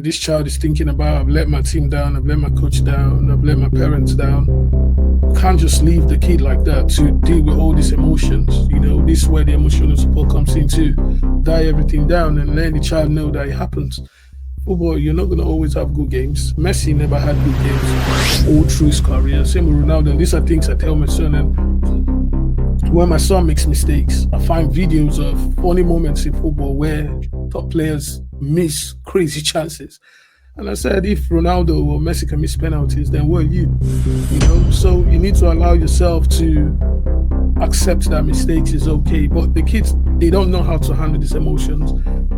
this child is thinking about, I've let my team down, I've let my coach down, I've let my parents down. You can't just leave the kid like that to deal with all these emotions. This is where the emotional support comes in to die everything down and let the child know that it happens. Football, you're not going to always have good games. Messi never had good games all through his career. Same with Ronaldo. These are things I tell my son. And when my son makes mistakes, I find videos of funny moments in football where top players miss crazy chances. And I said, if Ronaldo or Messi can miss penalties, then what are you? So you need to allow yourself to accept that mistakes is okay. But the kids, they don't know how to handle these emotions.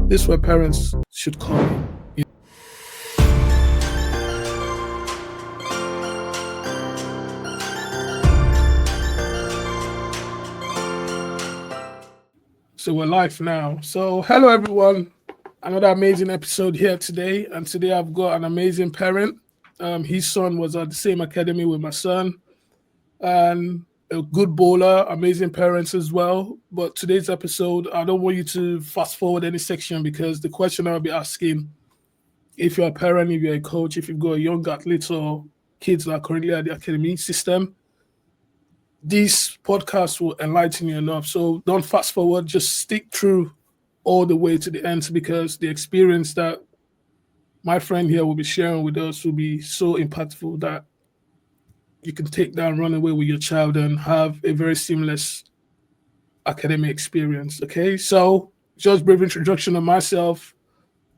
This is where parents should come in. So we're live now. So hello everyone. Another amazing episode here today. And today I've got an amazing parent. His son was at the same academy with my son. And a good bowler, amazing parents as well. But today's episode, I don't want you to fast forward any section because the question I'll be asking, if you're a parent, if you're a coach, if you've got a young athlete or kids that are currently at the academy system, this podcast will enlighten you enough. So don't fast forward, just stick through all the way to the end because the experience that my friend here will be sharing with us will be so impactful that you can take that and run away with your child and have a very seamless academic experience. Okay, so just brief introduction of myself.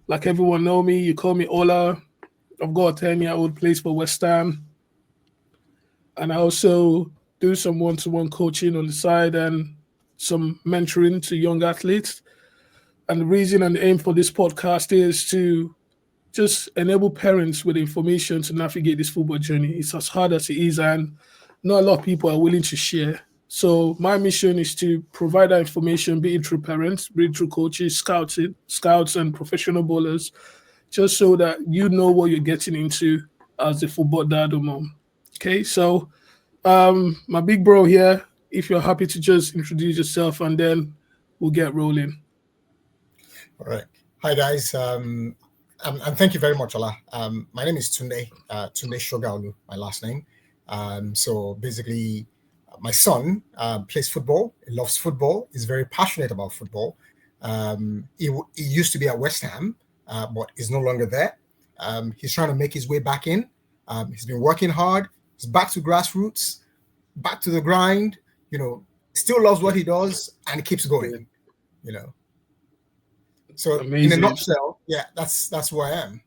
Like everyone know me, you call me Ola. I've got a 10-year-old plays for West Ham. And I also do some one-to-one coaching on the side and some mentoring to young athletes. And the reason and the aim for this podcast is to just enable parents with information to navigate this football journey. It's as hard as it is, and not a lot of people are willing to share. So my mission is to provide that information, be it through parents, be it through coaches, scouts, and professional bowlers, just so that you know what you're getting into as a football dad or mom. Okay, so my big bro here, if you're happy to just introduce yourself and then we'll get rolling. All right. Hi, guys. And thank you very much, Ola. My name is Tunde Shogaolu, my last name. So basically, my son plays football. He loves football. He's very passionate about football. He used to be at West Ham, but he's no longer there. He's trying to make his way back in. He's been working hard. He's back to grassroots, back to the grind. Still loves what he does and keeps going. So Amazing. In a nutshell, yeah, that's who I am.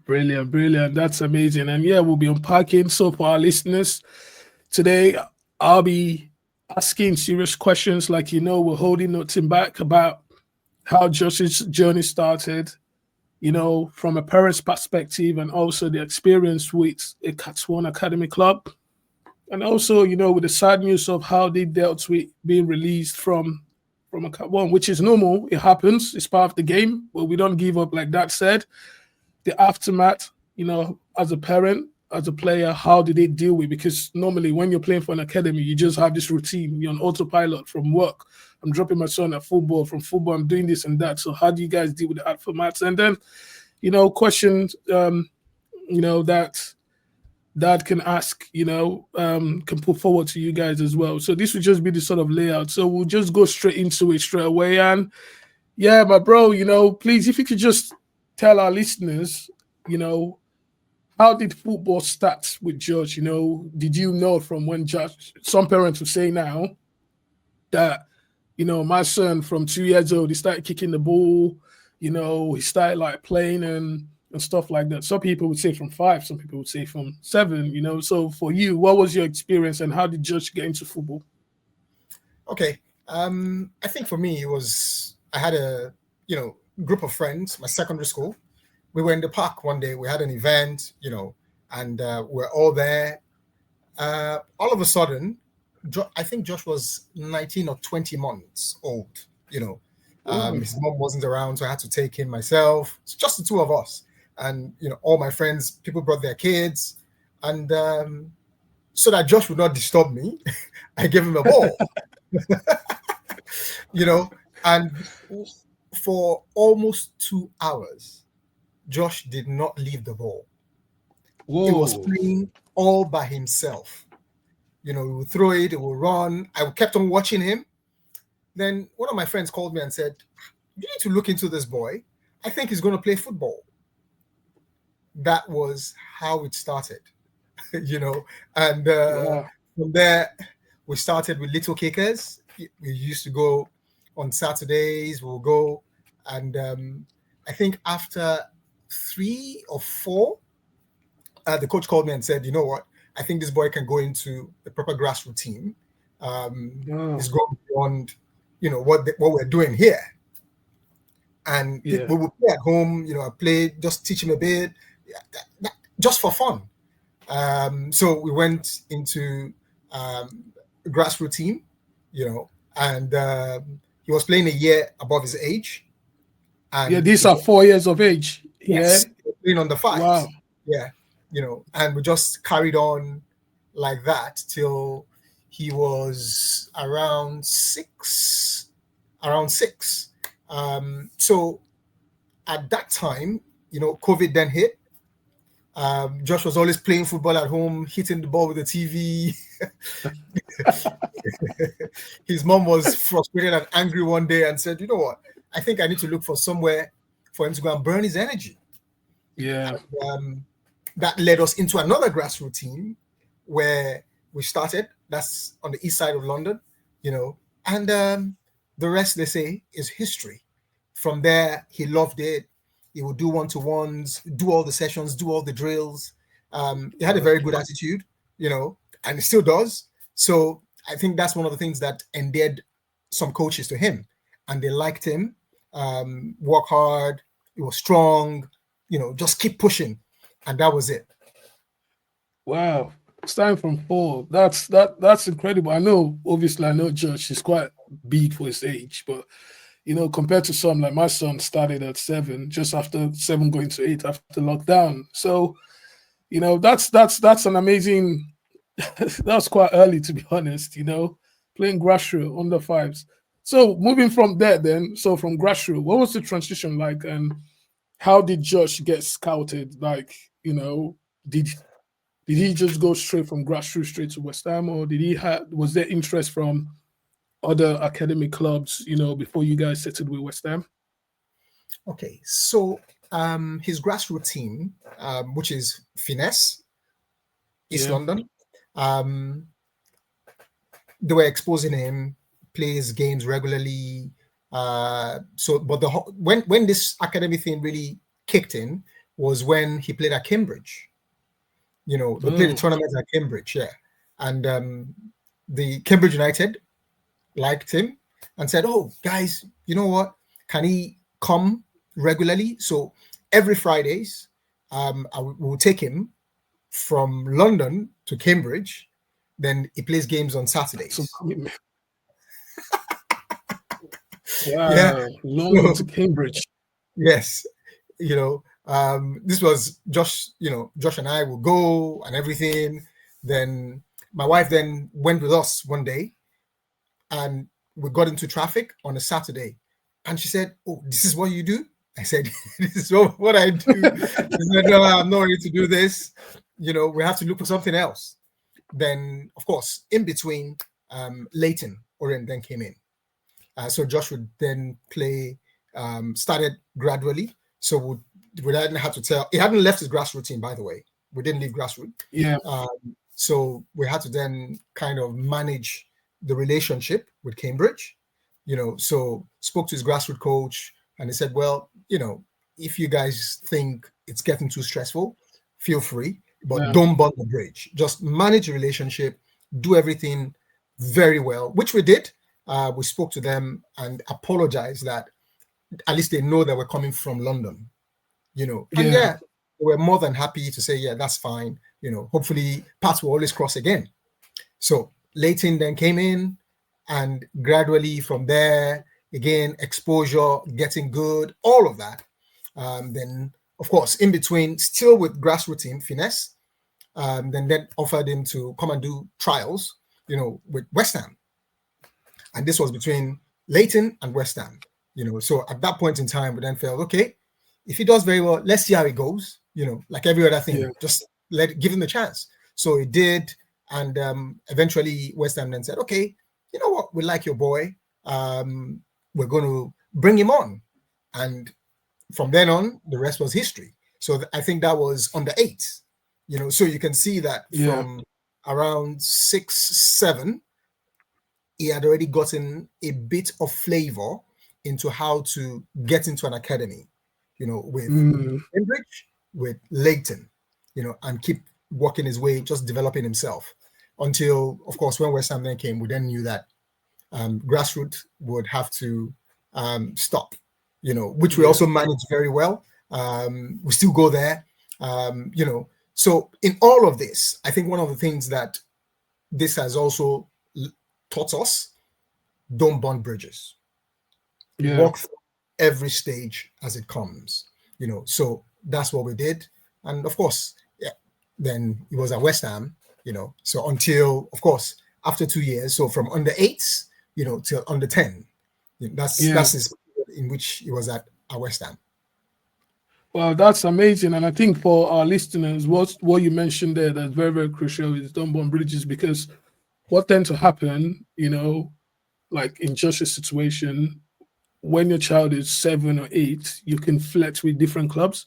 Brilliant. That's amazing. And yeah, we'll be unpacking. So for our listeners, today I'll be asking serious questions like, we're holding nothing back about how Josh's journey started, from a parent's perspective and also the experience with a Cats One Academy club. And also, with the sad news of how they dealt with being released from a Cat One, which is normal. It happens. It's part of the game, but we don't give up. Like that said, the aftermath, as a parent, as a player, how did they deal with? Because normally when you're playing for an academy, you just have this routine. You're on autopilot from work. I'm dropping my son at football. From football, I'm doing this and that. So how do you guys deal with the aftermath? And then, questions, that can ask, can put forward to you guys as well. So this would just be the sort of layout. So we'll just go straight into it straight away. And yeah, my bro, please, if you could just tell our listeners, how did football start with Josh? Did you know from when Josh, some parents will say now that, my son from 2 years old, he started kicking the ball, he started like playing and stuff like that. Some people would say from 5, some people would say from 7, So for you, what was your experience and how did Josh get into football? Okay. I think for me, I had a, group of friends, my secondary school. We were in the park one day. We had an event, and we're all there. All of a sudden, I think Josh was 19 or 20 months old, His mom wasn't around, so I had to take him myself. It's just the two of us. And, all my friends, people brought their kids. And so that Josh would not disturb me, I gave him a ball. And for almost 2 hours, Josh did not leave the ball. He was Whoa. playing all by himself. He would throw it, it would run. I kept on watching him. Then one of my friends called me and said, "You need to look into this boy. I think he's going to play football." That was how it started, And Wow. from there, we started with little kickers. We used to go on Saturdays. We'll go, and I think after 3 or 4, the coach called me and said, "You know what? I think this boy can go into the proper grassroots team. Oh, He's going beyond, what we're doing here." And yeah. we would play at home. I play, just teach him a bit, just for fun. So we went into grassroots team, and he was playing a year above his age. Yeah, And these are 4 years of age. Yeah. yes, playing on the Wow. fives. Yeah, and we just carried on like that till he was around six. So at that time, COVID then hit. Josh was always playing football at home, hitting the ball with the TV. His mom was frustrated and angry one day and said, "You know what? I think I need to look for somewhere for him to go and burn his energy." Yeah. That led us into another grassroots team where we started. That's on the east side of London, and the rest, they say, is history. From there, he loved it. He would do one-to-ones, do all the sessions, do all the drills. He had a very good attitude, and he still does. So I think that's one of the things that endeared some coaches to him, and they liked him. Work hard. He was strong. Just keep pushing, and that was it. Wow. Starting from 4. That's incredible. I know Josh is quite big for his age, but compared to some, like my son started at 7, just after 7 going to 8 after lockdown. So, that's an amazing that's quite early, to be honest, playing grassroots under fives. So moving from there then, so from grassroots, what was the transition like, and how did Josh get scouted? Like, did did he just go straight from grassroots straight to West Ham, or was there interest from other academic clubs, before you guys settled with West Ham? Okay, so his grassroots team, which is Finesse, East Yeah. London, um, they were exposing him, plays games regularly. But when this academy thing really kicked in was when he played at Cambridge. They played the Oh, tournament at Cambridge, yeah, and the Cambridge United liked him and said, "Oh, guys, you know what? Can he come regularly?" So every Fridays, we'll take him from London to Cambridge. Then he plays games on some Saturdays. commitment. Yeah. Wow. London So to Cambridge. yes, this was Josh and I will go and everything. Then my wife then went with us one day, and we got into traffic on a Saturday, and she said, "Oh, this is what you do?" I said, "This is what I do." She said, "No, I'm not ready to do this. We have to look for something else." Then, of course, in between, Leighton Orient then came in. So Josh would then play, started gradually. So we hadn't had to tell, he hadn't left his grassroots team, by the way. We didn't leave grassroots. Yeah. So we had to then kind of manage the relationship with Cambridge, so spoke to his grassroots coach, and he said, "Well, if you guys think it's getting too stressful, feel free, but Yeah. don't burn the bridge. Just manage the relationship, do everything very well," which we did. We spoke to them and apologized that at least they know that we're coming from London, and Yeah. yeah, they were more than happy to say, "Yeah, that's fine. Hopefully paths will always cross again." So Leighton then came in, and gradually from there, again, exposure, getting good, all of that. Then, of course, in between, still with grassroots team, Finesse, then offered him to come and do trials, with West Ham. And this was between Leighton and West Ham. So at that point in time, we then felt, okay, If he does very well, let's see how it goes. Like every other Yeah. thing, just give him the chance. So he did, and eventually West Ham then said, okay, you know what, we like your boy. We're going to bring him on, and from then on, the rest was history. So I think that was under 8. So you can see that Yeah. from around 6, 7, he had already gotten a bit of flavor into how to get into an academy, with Cambridge, with Leighton, and keep working his way, just developing himself until, of course, when West Ham then came, we then knew that grassroots would have to stop, which we also managed very well. We still go there, So in all of this, I think one of the things that this has also taught us, don't burn bridges. Yeah. Walk through every stage as it comes, So that's what we did. And of course, then it was at West Ham, So until, of course, after 2 years, so from under 8s, till under 10, that's his in which he was at West Ham. Well, that's amazing. And I think for our listeners, what you mentioned there that's very, very crucial is don't burn bridges, because what tends to happen, like in Josh's situation, when your child is 7 or 8, you can flex with different clubs.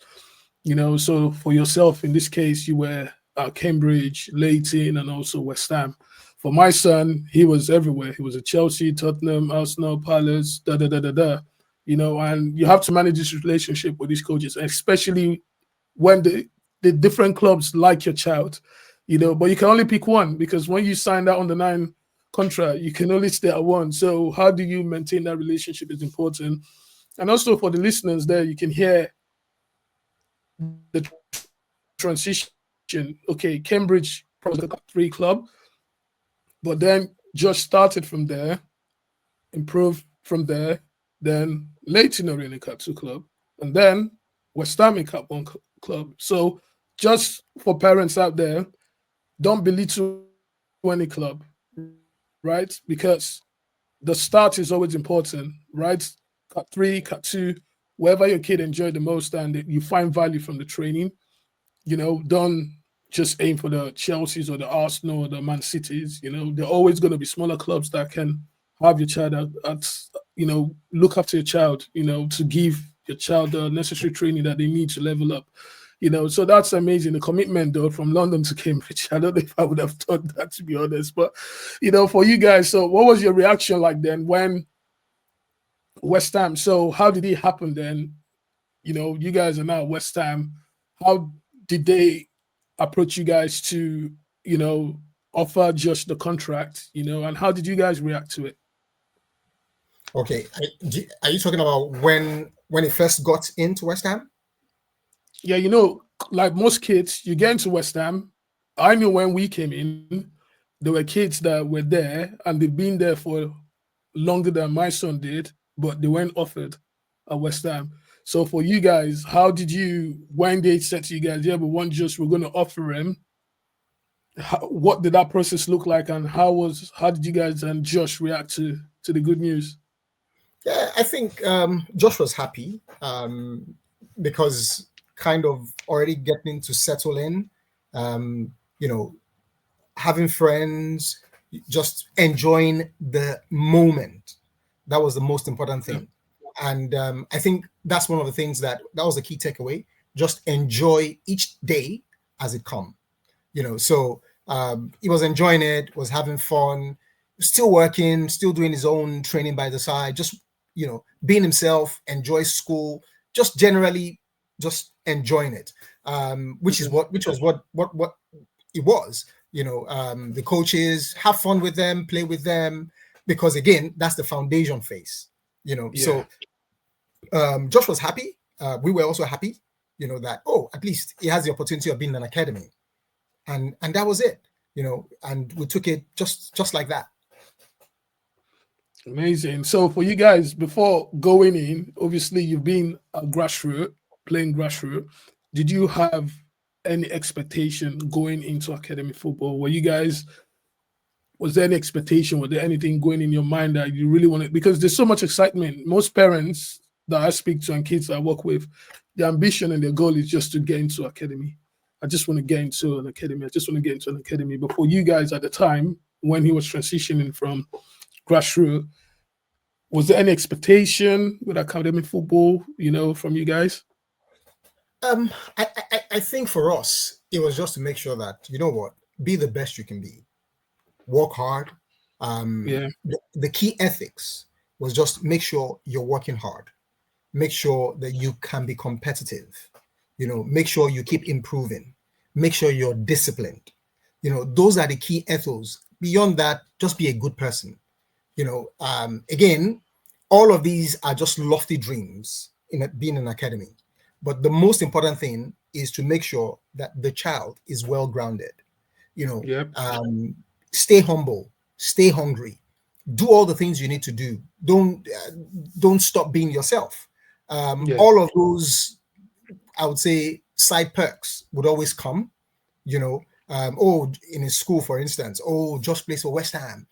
So for yourself, in this case, you were at Cambridge, Leighton, and also West Ham. For my son, he was everywhere. He was at Chelsea, Tottenham, Arsenal, Palace, da da da da da. And you have to manage this relationship with these coaches, especially when the different clubs like your child. But you can only pick one, because when you sign that under 9 contract, you can only stay at one. So how do you maintain that relationship is important. And also for the listeners there, you can hear the transition. Okay, Cambridge probably got 3 club, but then just started from there, improved from there, then Leighton Arena got 2 club, and then West Ham got 1 club. So just for parents out there, don't belittle any club, right? Because the start is always important, right? Cut 3, cut 2, wherever your kid enjoyed the most and you find value from the training. Don't just aim for the Chelseas or the Arsenal or the Man Cities. They're always going to be smaller clubs that can have your child look after your child, to give your child the necessary training that they need to level up. So that's amazing. The commitment, though, from London to Cambridge, I don't know if I would have thought that, to be honest. But, for you guys, so what was your reaction like then when West Ham? So how did it happen then? You guys are now at West Ham. How did they approach you guys to, offer just the contract, and how did you guys react to it? Okay. Are you talking about when it first got into West Ham? Yeah, like most kids, you get into West Ham. I knew when we came in, there were kids that were there and they've been there for longer than my son did, but they weren't offered at West Ham. So for you guys, how did you, when they said to you guys, yeah, we want just, we're going to offer him, what did that process look like, and how did you guys and Josh react to the good news? Yeah, I think Josh was happy because kind of already getting to settle in, having friends, just enjoying the moment. That was the most important thing. And I think that's one of the things that was the key takeaway. Just enjoy each day as it comes. So he was enjoying it, was having fun, still working, still doing his own training by the side, just, being himself, enjoy school, just generally just enjoying it, which was what it was. The coaches, have fun with them, play with them, because again, that's the foundation phase. So Josh was happy. We were also happy, that, at least he has the opportunity of being in an academy. And that was it, and we took it just like that. Amazing. So for you guys, before going in, obviously you've been a grassroots, playing grassroots. Did you have any expectation going into academy football? Was there any expectation? Was there anything going in your mind that you really wanted? Because there's so much excitement. Most parents that I speak to and kids that I work with, the ambition and their goal is just to get into academy. I just want to get into an academy. I just want to get into an academy. But for you guys at the time, when he was transitioning from grassroots, was there any expectation with academic football, from you guys? I think for us, it was just to make sure that, you know what, be the best you can be, work hard. Yeah, The key ethics was just make sure you're working hard, make sure that you can be competitive, make sure you keep improving, make sure you're disciplined. Those are the key ethos. Beyond that, just be a good person. Again, all of these are just lofty dreams in being an academy. But the most important thing is to make sure that the child is well grounded. You know, yeah, um, Stay humble, stay hungry, do all the things you need to do. Don't stop being yourself. yeah, All of those, I would say, side perks would always come. In a school, for instance, just plays for West Ham.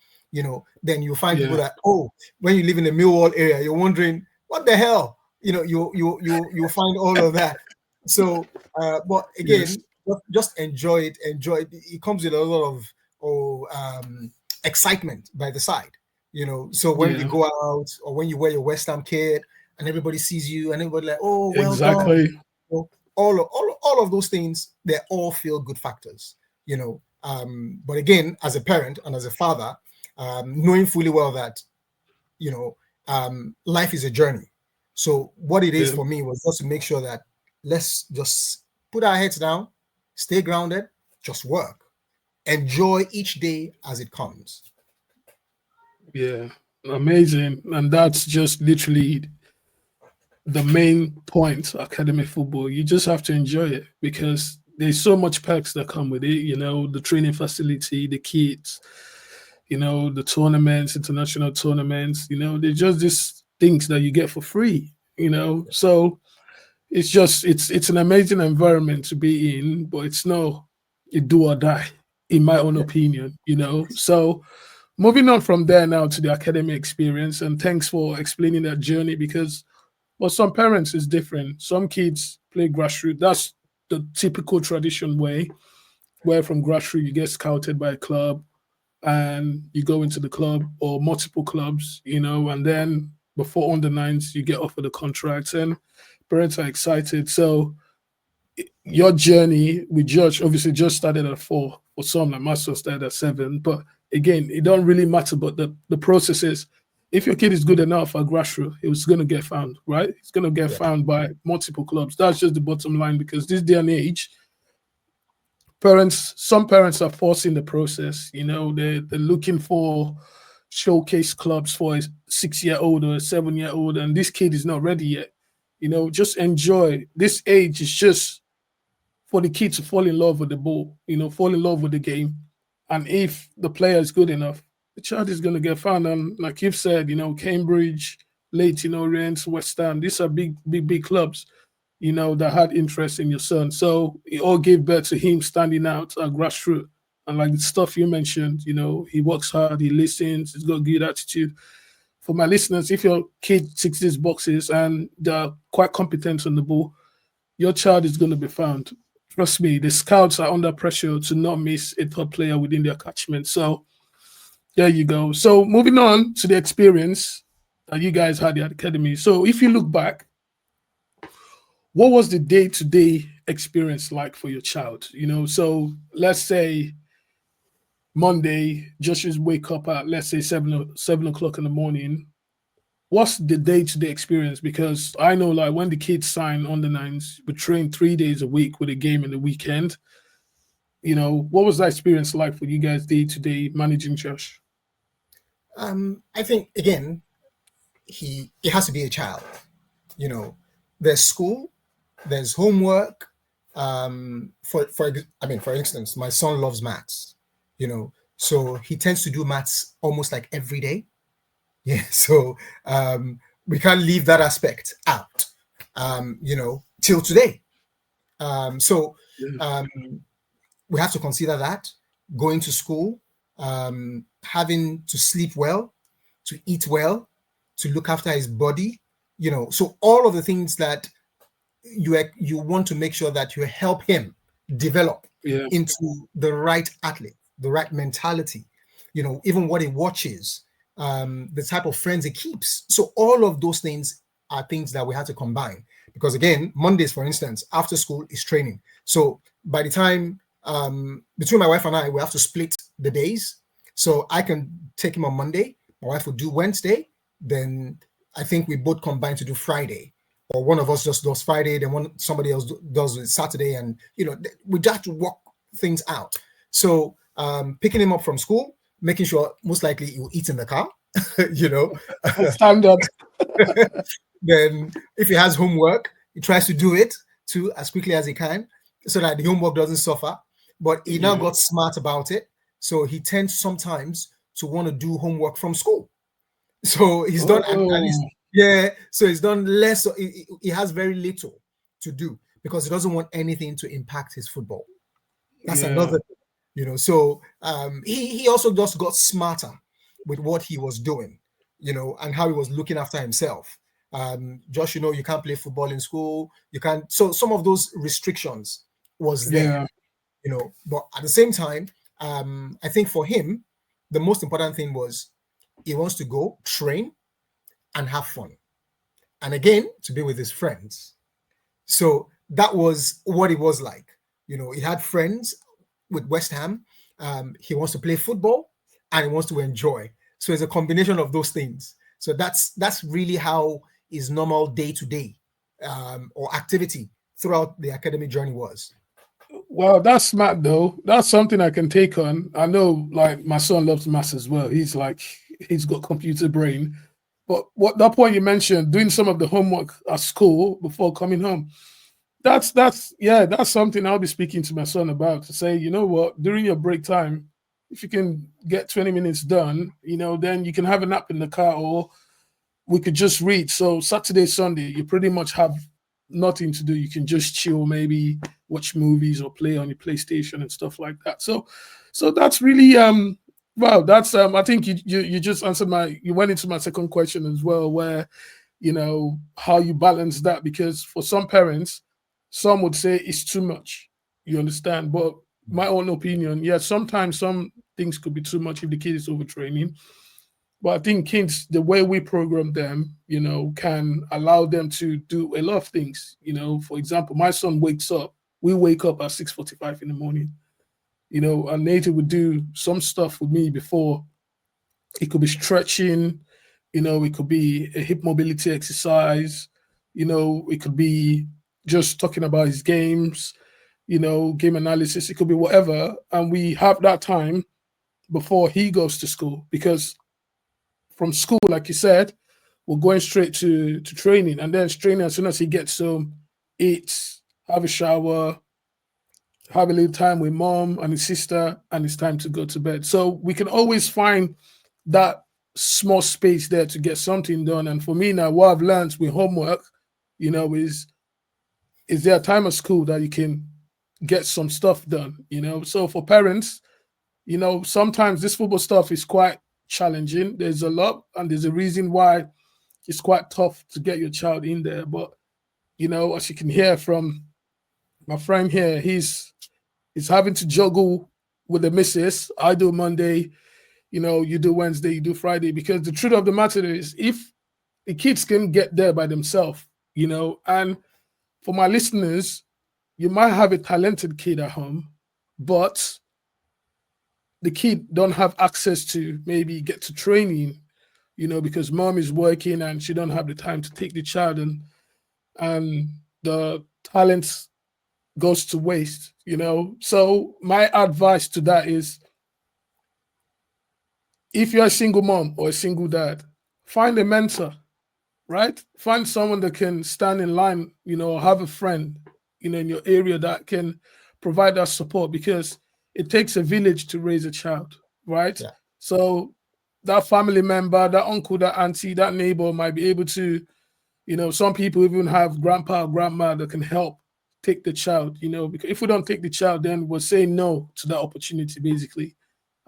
Then you find people yeah, that, when you live in the Millwall area, you're wondering what the hell. You find all of that. So, but yes, again, just enjoy it. Enjoy it. It comes with a lot of excitement by the side. So when you yeah, go out or when you wear your West Ham kit and everybody sees you and everybody like, oh, well done. exactly. All of those things, they all feel good factors. But again, as a parent and as a father, knowing fully well that life is a journey. So what it is Yeah, for me was just to make sure that let's just put our heads down, stay grounded, just work, enjoy each day as it comes. yeah, amazing. And that's just literally the main point academic football. You just have to enjoy it because there's so much perks that come with it, the training facility, the kids, the tournaments, international tournaments, they're just these things that you get for free, so it's an amazing environment to be in, but it's no a do or die, in my own Yeah, opinion, so moving on from there now to the academic experience, and thanks for explaining that journey because well, some parents is different. Some kids play grassroots. That's the typical tradition way, where from grassroots you get scouted by a club and you go into the club or multiple clubs, and then before under nines you get offered a contract and parents are excited. So your journey with Judge obviously just started at 4 for some, like my son started at 7. But again, it don't really matter. But the process is if your kid is good enough at grassroots, it's gonna get found, right? It's gonna get yeah, found by multiple clubs. That's just the bottom line because this day and age, some parents are forcing the process. They're looking for showcase clubs for a 6-year old or a 7-year old, and this kid is not ready yet. Just enjoy. This age is just for the kid to fall in love with the ball, fall in love with the game. And if the player is good enough, the child is going to get found. And like you've said, Cambridge, Leighton Orient, West Ham, these are big, big, big clubs, that had interest in your son. So it all gave birth to him standing out at grassroots. And like the stuff you mentioned, he works hard, he listens, he's got a good attitude. For my listeners, if your kid ticks these boxes and they're quite competent on the ball, your child is going to be found. Trust me, the scouts are under pressure to not miss a top player within their catchment. So there you go. So moving on to the experience that you guys had at the academy. So if you look back, what was the day-to-day experience like for your child? So let's say Monday, just wake up at let's say 7 o'clock in the morning. What's the day-to-day experience? Because I know like when the kids sign on the nines, we train 3 days a week with a game in the weekend. What was that experience like for you guys day-to-day managing Josh? I think again, he has to be a child. You know, there's school, there's homework. For instance, my son loves maths. So he tends to do maths almost like every day. Yeah, so we can't leave that aspect out. Till today. So Yeah, um, we have to consider that going to school, having to sleep well, to eat well, to look after his body. So all of the things that you want to make sure that you help him develop Yeah. into the right athlete, the right mentality, even what he watches, the type of friends he keeps. So all of those things are things that we had to combine. Because again, Mondays, for instance, after school is training. So by the time between my wife and I, we have to split the days. So I can take him on Monday, my wife will do Wednesday, then I think we both combine to do Friday, or one of us just does Friday, then somebody else does Saturday, and we have to work things out. So picking him up from school, making sure most likely he will eat in the car, Standard. Then if he has homework, he tries to do it too as quickly as he can, so that the homework doesn't suffer. But he now got smart about it, so he tends sometimes to want to do homework from school. So he's done at least, so he's done less. So he has very little to do because he doesn't want anything to impact his football. That's another thing, So he also just got smarter with what he was doing, and how he was looking after himself. Josh, you can't play football in school. You can't. So some of those restrictions was there, But at the same time, I think for him, the most important thing was he wants to go train and have fun, and again to be with his friends. So that was what it was like. He had friends with West Ham. He wants to play football and he wants to enjoy. So it's a combination of those things. So that's really how his normal day-to-day or activity throughout the academic journey was. Well, that's smart though. That's something I can take on. I know, like my son loves maths as well. He's got computer brain. But what that point you mentioned, doing some of the homework at school before coming home, that's something I'll be speaking to my son about, to say, you know what, during your break time, if you can get 20 minutes done, then you can have a nap in the car, or we could just read. So Saturday, Sunday, you pretty much have nothing to do. You can just chill, maybe watch movies or play on your PlayStation and stuff like that. So that's really wow, that's I think you just answered you went into my second question as well, where how you balance that, because for some parents, some would say it's too much. You understand? But my own opinion, yeah, sometimes some things could be too much if the kid is overtraining. But I think kids, the way we program them, can allow them to do a lot of things. For example, my son we wake up at 6:45 in the morning. And Nathan would do some stuff with me before. It could be stretching, it could be a hip mobility exercise, it could be just talking about his games, game analysis, it could be whatever. And we have that time before he goes to school, because from school, like you said, we're going straight to training, and then training, as soon as he gets home, eats, have a shower, have a little time with mom and his sister, and it's time to go to bed. So we can always find that small space there to get something done. And for me now, what I've learned with homework, is there a time at school that you can get some stuff done, So for parents, sometimes this football stuff is quite challenging. There's a lot, and there's a reason why it's quite tough to get your child in there. But as you can hear from my friend here, he's having to juggle with the missus. I do Monday, you do Wednesday, you do Friday, because the truth of the matter is, if the kids can get there by themselves, and for my listeners, you might have a talented kid at home, but the kid don't have access to maybe get to training, because mom is working and she don't have the time to take the child, and the talent goes to waste, So my advice to that is, if you're a single mom or a single dad, find a mentor, right? Find someone that can stand in line, have a friend, in your area that can provide that support, because it takes a village to raise a child, right? Yeah. So that family member, that uncle, that auntie, that neighbor might be able to, some people even have grandpa or grandma that can help take the child, because if we don't take the child, then we're saying no to that opportunity, basically.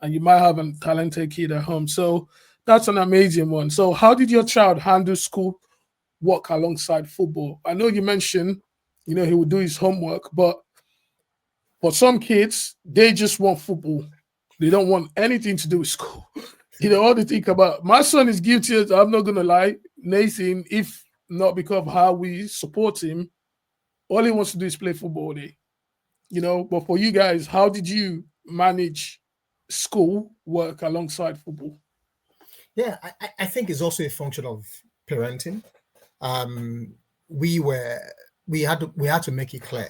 And you might have a talented kid at home. So that's an amazing one. So how did your child handle school work alongside football? I know you mentioned He would do his homework. But for some kids, they just want football. They don't want anything to do with school. All they think about. My son is guilty. I'm not gonna lie, Nathan. If not because of how we support him, all he wants to do is play football all day. But for you guys, how did you manage school work alongside football? Yeah, I think it's also a function of parenting. Um, we were we had to make it clear.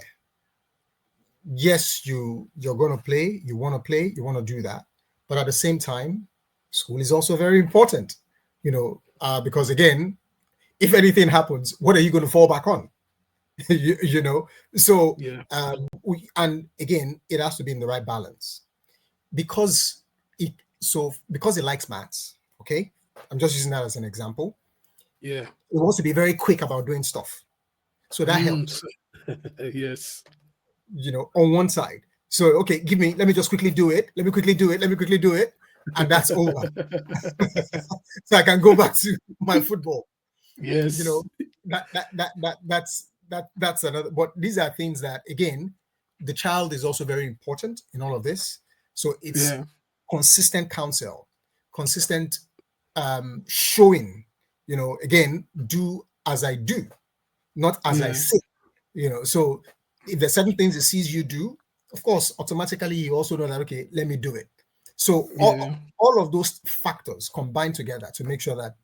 Yes, you're going to play, you want to play, you want to do that, but at the same time, school is also very important. Because again, if anything happens, what are you going to fall back on? So Yeah. And again, it has to be in the right balance because because it likes maths. Okay, I'm just using that as an example. Yeah. It wants to be very quick about doing stuff, so that helps. Yes. On one side. So okay, let me just quickly do it. Let me quickly do it. Let me quickly do it, and that's over. So I can go back to my football. Yes. That's another. But these are things that again, the child is also very important in all of this. So it's consistent counsel, consistent showing. Again, do as I do, not as I say. So if there's certain things he sees you do, of course, automatically he also know that, okay, let me do it. So all of those factors combine together to make sure that,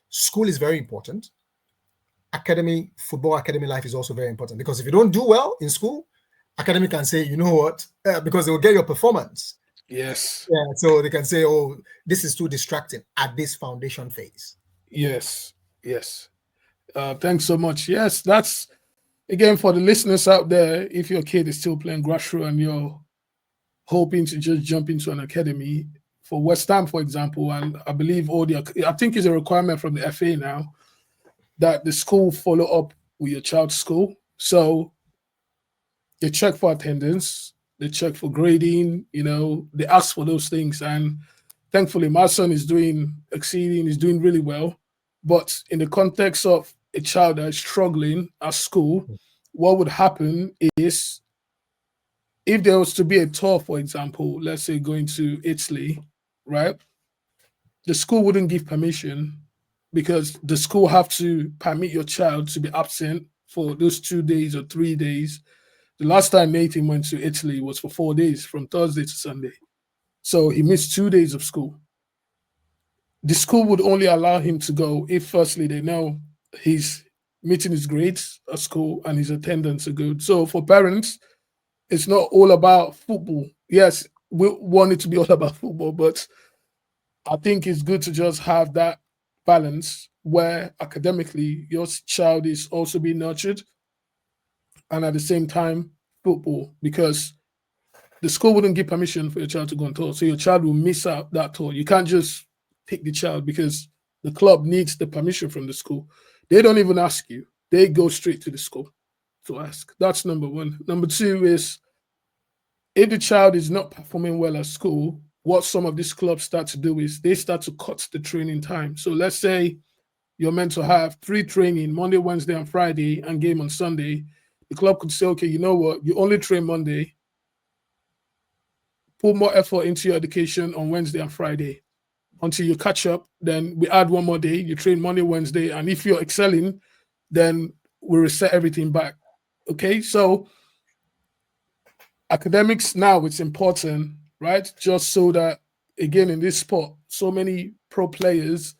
school is very important. Football academy life is also very important, because if you don't do well in school, academy can say, because they will get your performance. Yes. Yeah. So they can say, oh, this is too distracting at this foundation phase. Yes. Yes. Thanks so much. Yes, that's, again, for the listeners out there, if your kid is still playing grassroots and you're hoping to just jump into an academy, for West Ham, for example, and I believe I think it's a requirement from the FA now that the school follow up with your child's school. So they check for attendance, they check for grading, they ask for those things. And thankfully, my son is exceeding, is doing really well. But in the context of a child that is struggling at school, what would happen is, if there was to be a tour, for example, let's say going to Italy, right? The school wouldn't give permission, because the school have to permit your child to be absent for those 2 days or 3 days. The last time Nathan went to Italy was for 4 days, from Thursday to Sunday. So he missed 2 days of school. The school would only allow him to go if, firstly, they know he's meeting his grades at school and his attendance are good. So for parents, it's not all about football. Yes, we want it to be all about football, but I think it's good to just have that balance where academically your child is also being nurtured, and at the same time football, because the school wouldn't give permission for your child to go on tour. So your child will miss out that tour. You can't just pick the child, because the club needs the permission from the school. They don't even ask you. They go straight to the school to ask. That's number one. Number two is, if the child is not performing well at school, what some of these clubs start to do is they start to cut the training time. So let's say you're meant to have 3 training, Monday, Wednesday, and Friday, and game on Sunday. The club could say, okay, you know what? You only train Monday. Put more effort into your education on Wednesday and Friday until you catch up. Then we add one more day. You train Monday, Wednesday, and if you're excelling, then we reset everything back. Okay, so academics now, it's important, right? Just so that, again, in this sport, so many pro players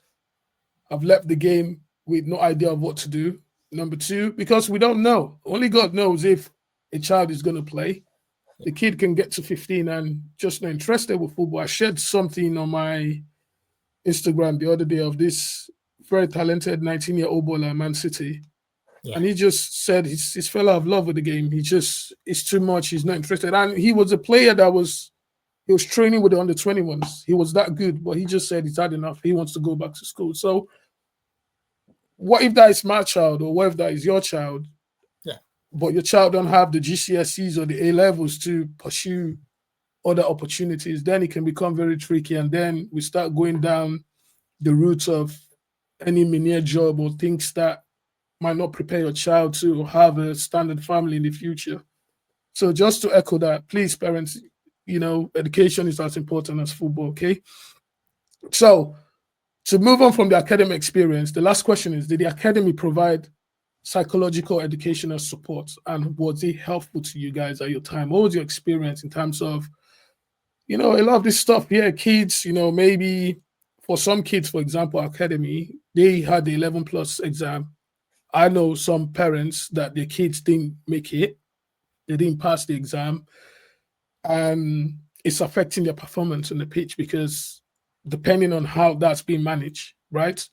have left the game with no idea of what to do. Number two, because we don't know. Only God knows if a child is going to play. The kid can get to 15 and just not interested with football. I shared something on my Instagram the other day of this very talented 19-year-old baller at Man City. Yeah. And he just said he's fell out of love with the game. It's too much. He's not interested. And he was a player he was training with the under 21s. He was that good, but he just said he's had enough. He wants to go back to school. So what if that is my child, or what if that is your child? Yeah. But your child don't have the GCSEs or the A levels to pursue other opportunities? Then it can become very tricky. And then we start going down the route of any menial job or things that might not prepare your child to have a standard family in the future. So just to echo that, please, parents, education is as important as football. Okay. So to move on from the academic experience, the last question is: did the academy provide psychological educational support, and was it helpful to you guys at your time? What was your experience in terms of, a lot of this stuff here, kids, maybe for some kids, for example, academy, they had the 11 plus exam. I know some parents that their kids didn't make it, they didn't pass the exam, and it's affecting their performance on the pitch because depending on how that's being managed, right?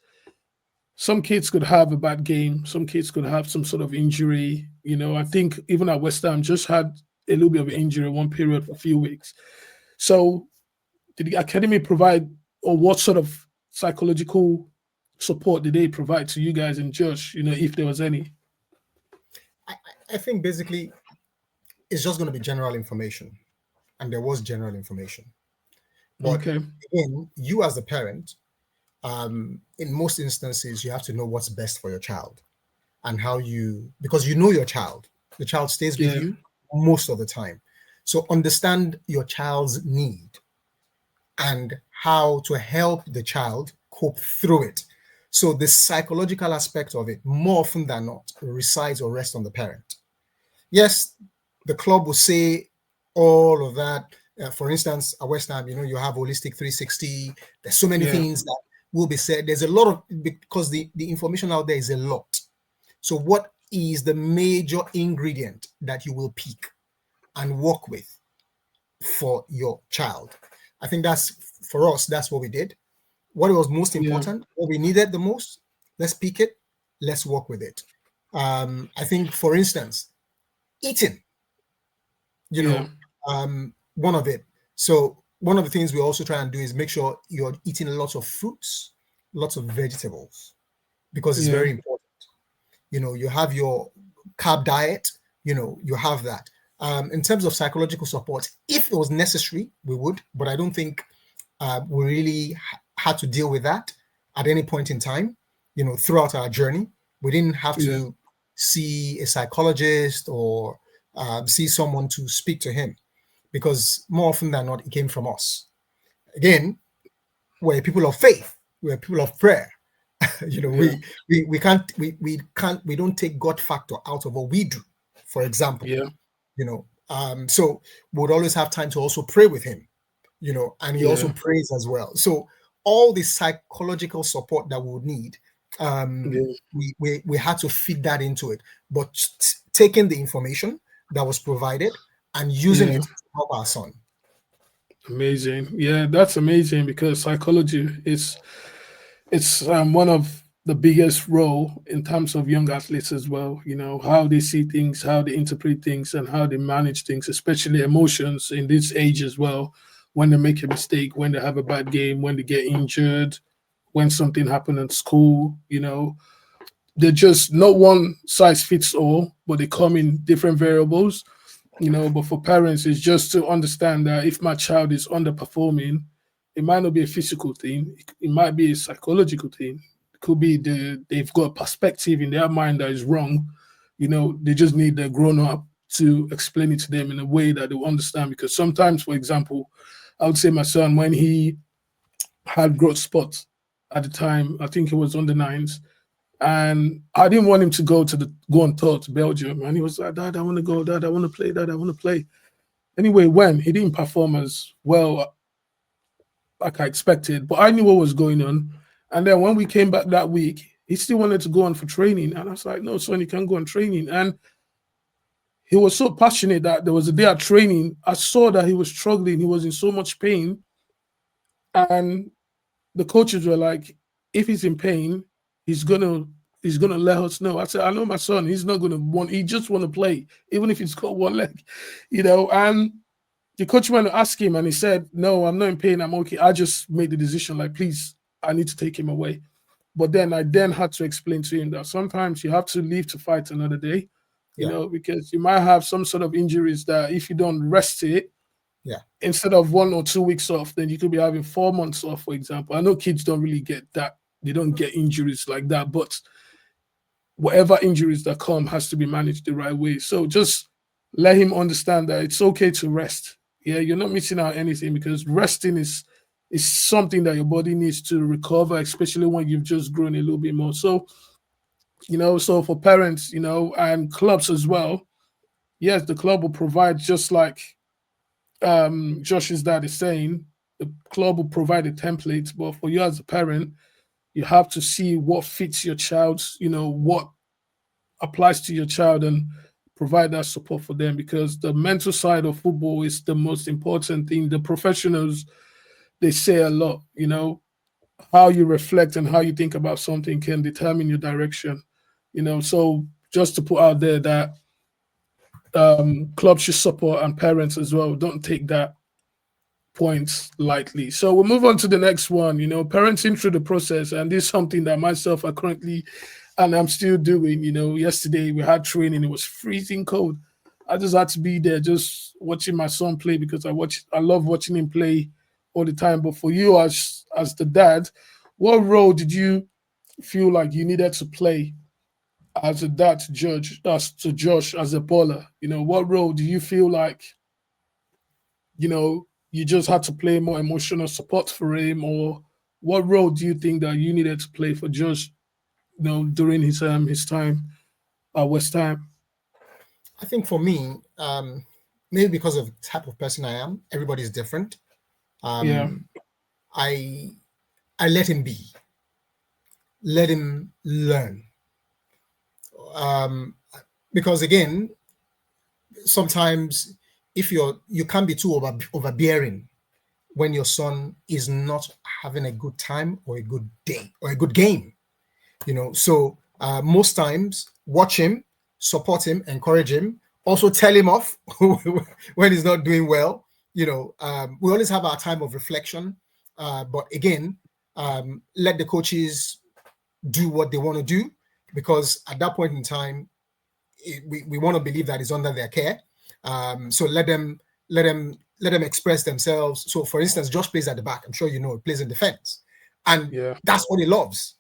Some kids could have a bad game, some kids could have some sort of injury. I think even at West Ham just had a little bit of injury one period for a few weeks. So did the academy provide, or what sort of psychological support did they provide to you guys and Josh, if there was any? I, I think basically it's just going to be general information, and there was general information. But Okay. again, you as a parent, in most instances, you have to know what's best for your child and how because you know your child. The child stays with Yeah. you most of the time. So understand your child's need and how to help the child cope through it. So the psychological aspect of it, more often than not, resides or rests on the parent. Yes, the club will say all of that. For instance, at West Ham, you have holistic 360. There's so many Yeah. things that will be said. There's a lot of, because the information out there is a lot. So what is the major ingredient that you will pick and work with for your child? I think for us, that's what we did. What was most Yeah. important, what we needed the most, let's pick it, let's work with it. I think, for instance, eating, Yeah. one of it. So one of the things we also try and do is make sure you're eating lots of fruits, lots of vegetables, because it's Yeah. very important. You have your carb diet, you have that. In terms of psychological support, if it was necessary, we would, but I don't think we really had to deal with that at any point in time, throughout our journey. We didn't have Yeah. to see a psychologist or see someone to speak to him, because more often than not, it came from us. Again, we're people of faith, we're people of prayer. Yeah. We don't take God factor out of what we do, for example. Yeah. So we would always have time to also pray with him, and he also Yeah. prays as well. So all the psychological support that we would need, Yeah. we had to feed that into it. But taking the information that was provided and using Yeah. it to help our son. Amazing. Yeah, that's amazing because psychology is it's one of the biggest role in terms of young athletes as well. How they see things, how they interpret things, and how they manage things, especially emotions in this age as well. When they make a mistake, when they have a bad game, when they get injured, when something happened in school, they're just not one size fits all, but they come in different variables. But for parents, it's just to understand that if my child is underperforming, it might not be a physical thing. It might be a psychological thing. It could be they've got a perspective in their mind that is wrong. They just need the grown up to explain it to them in a way that they will understand. Because sometimes, for example, I would say my son, when he had growth spots at the time, I think it was on the nines, and I didn't want him to go on tour to Belgium. And he was like, Dad, I want to go. Dad, I want to play. Dad, I want to play. Anyway, when he didn't perform as well like I expected, but I knew what was going on. And then when we came back that week, he still wanted to go on for training. And I was like, no, son, you can't go on training. And he was so passionate that there was a day at training, I saw that he was struggling. He was in so much pain. And the coaches were like, if he's in pain, he's gonna let us know. I said, I know my son, he's not gonna he just wanna play, even if he's got one leg, and the coach went to ask him and he said, no, I'm not in pain, I'm okay. I just made the decision, like, please, I need to take him away. But then I had to explain to him that sometimes you have to leave to fight another day, Yeah. Because you might have some sort of injuries that if you don't rest it, Yeah. instead of 1 or 2 weeks off, then you could be having 4 months off, for example. I know kids don't really get that. They don't get injuries like that. But whatever injuries that come has to be managed the right way. So just let him understand that it's okay to rest. Yeah, you're not missing out anything, because resting is something that your body needs to recover, especially when you've just grown a little bit more. So, so for parents, and clubs as well, yes, the club will provide, just like Josh's dad is saying, the club will provide a template, but for you as a parent, you have to see what fits your child's, what applies to your child, and provide that support for them, because the mental side of football is the most important thing. The professionals, they say a lot, how you reflect and how you think about something can determine your direction, so just to put out there that clubs should support, and parents as well, don't take that points lightly. So we'll move on to the next one, parenting through the process. And this is something that myself are currently, and I'm still doing. Yesterday we had training, it was freezing cold. I just had to be there just watching my son play, because I love watching him play all the time. But for you as the dad, what role did you feel like you needed to play as a dad to Josh as a baller? What role do you feel like, you just had to play more emotional support for him, or what role do you think that you needed to play for Josh, during his time at West Ham? I think for me, maybe because of the type of person I am, everybody's different. Yeah, Um, I I let him be, let him learn. Um, because again, sometimes if you can't be too overbearing when your son is not having a good time or a good day or a good game. So most times watch him, support him, encourage him, also tell him off when he's not doing well. We always have our time of reflection, but again, let the coaches do what they want to do, because at that point in time, we want to believe that it's under their care. So let them express themselves. So for instance, Josh plays at the back. I'm sure he plays in defense, and yeah, that's what he loves.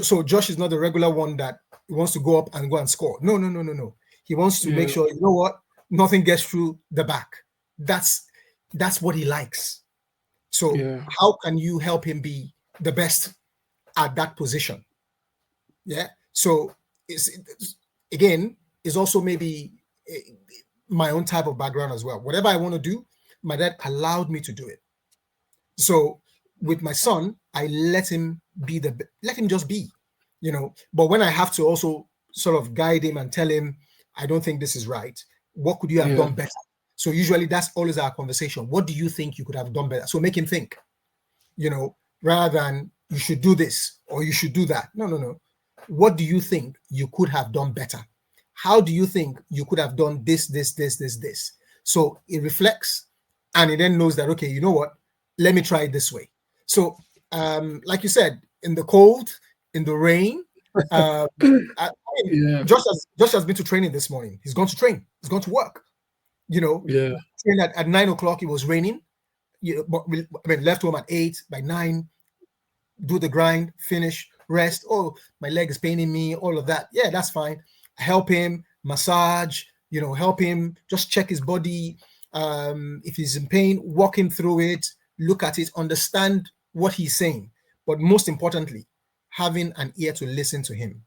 So Josh is not the regular one that wants to go up and go and score. No, no, no, no, no. He wants to make yeah, sure, nothing gets through the back. That's what he likes. So yeah, how can you help him be the best at that position? Yeah. So again, it's also maybe my own type of background as well. Whatever I want to do, my dad allowed me to do it. So with my son, I let him just be, But when I have to also sort of guide him and tell him, I don't think this is right. What could you have yeah, done better? So usually that's always our conversation. What do you think you could have done better? So make him think, rather than you should do this or you should do that. No, no, no. What do you think you could have done better? How do you think you could have done this, this, this, this, this? So it reflects, and it then knows that, okay, you know what? Let me try it this way. So, like you said, in the cold, in the rain, uh, I mean, yeah, Josh has been to training this morning. He's gone to train. He's gone to work. yeah, Train at 9 o'clock. It was raining. But left home at 8. By 9, do the grind, finish, rest. Oh, my leg is paining me. All of that. Yeah, that's fine. Help him massage. Help him just check his body. If he's in pain, walk him through it. Look at it. Understand what he's saying. But most importantly, having an ear to listen to him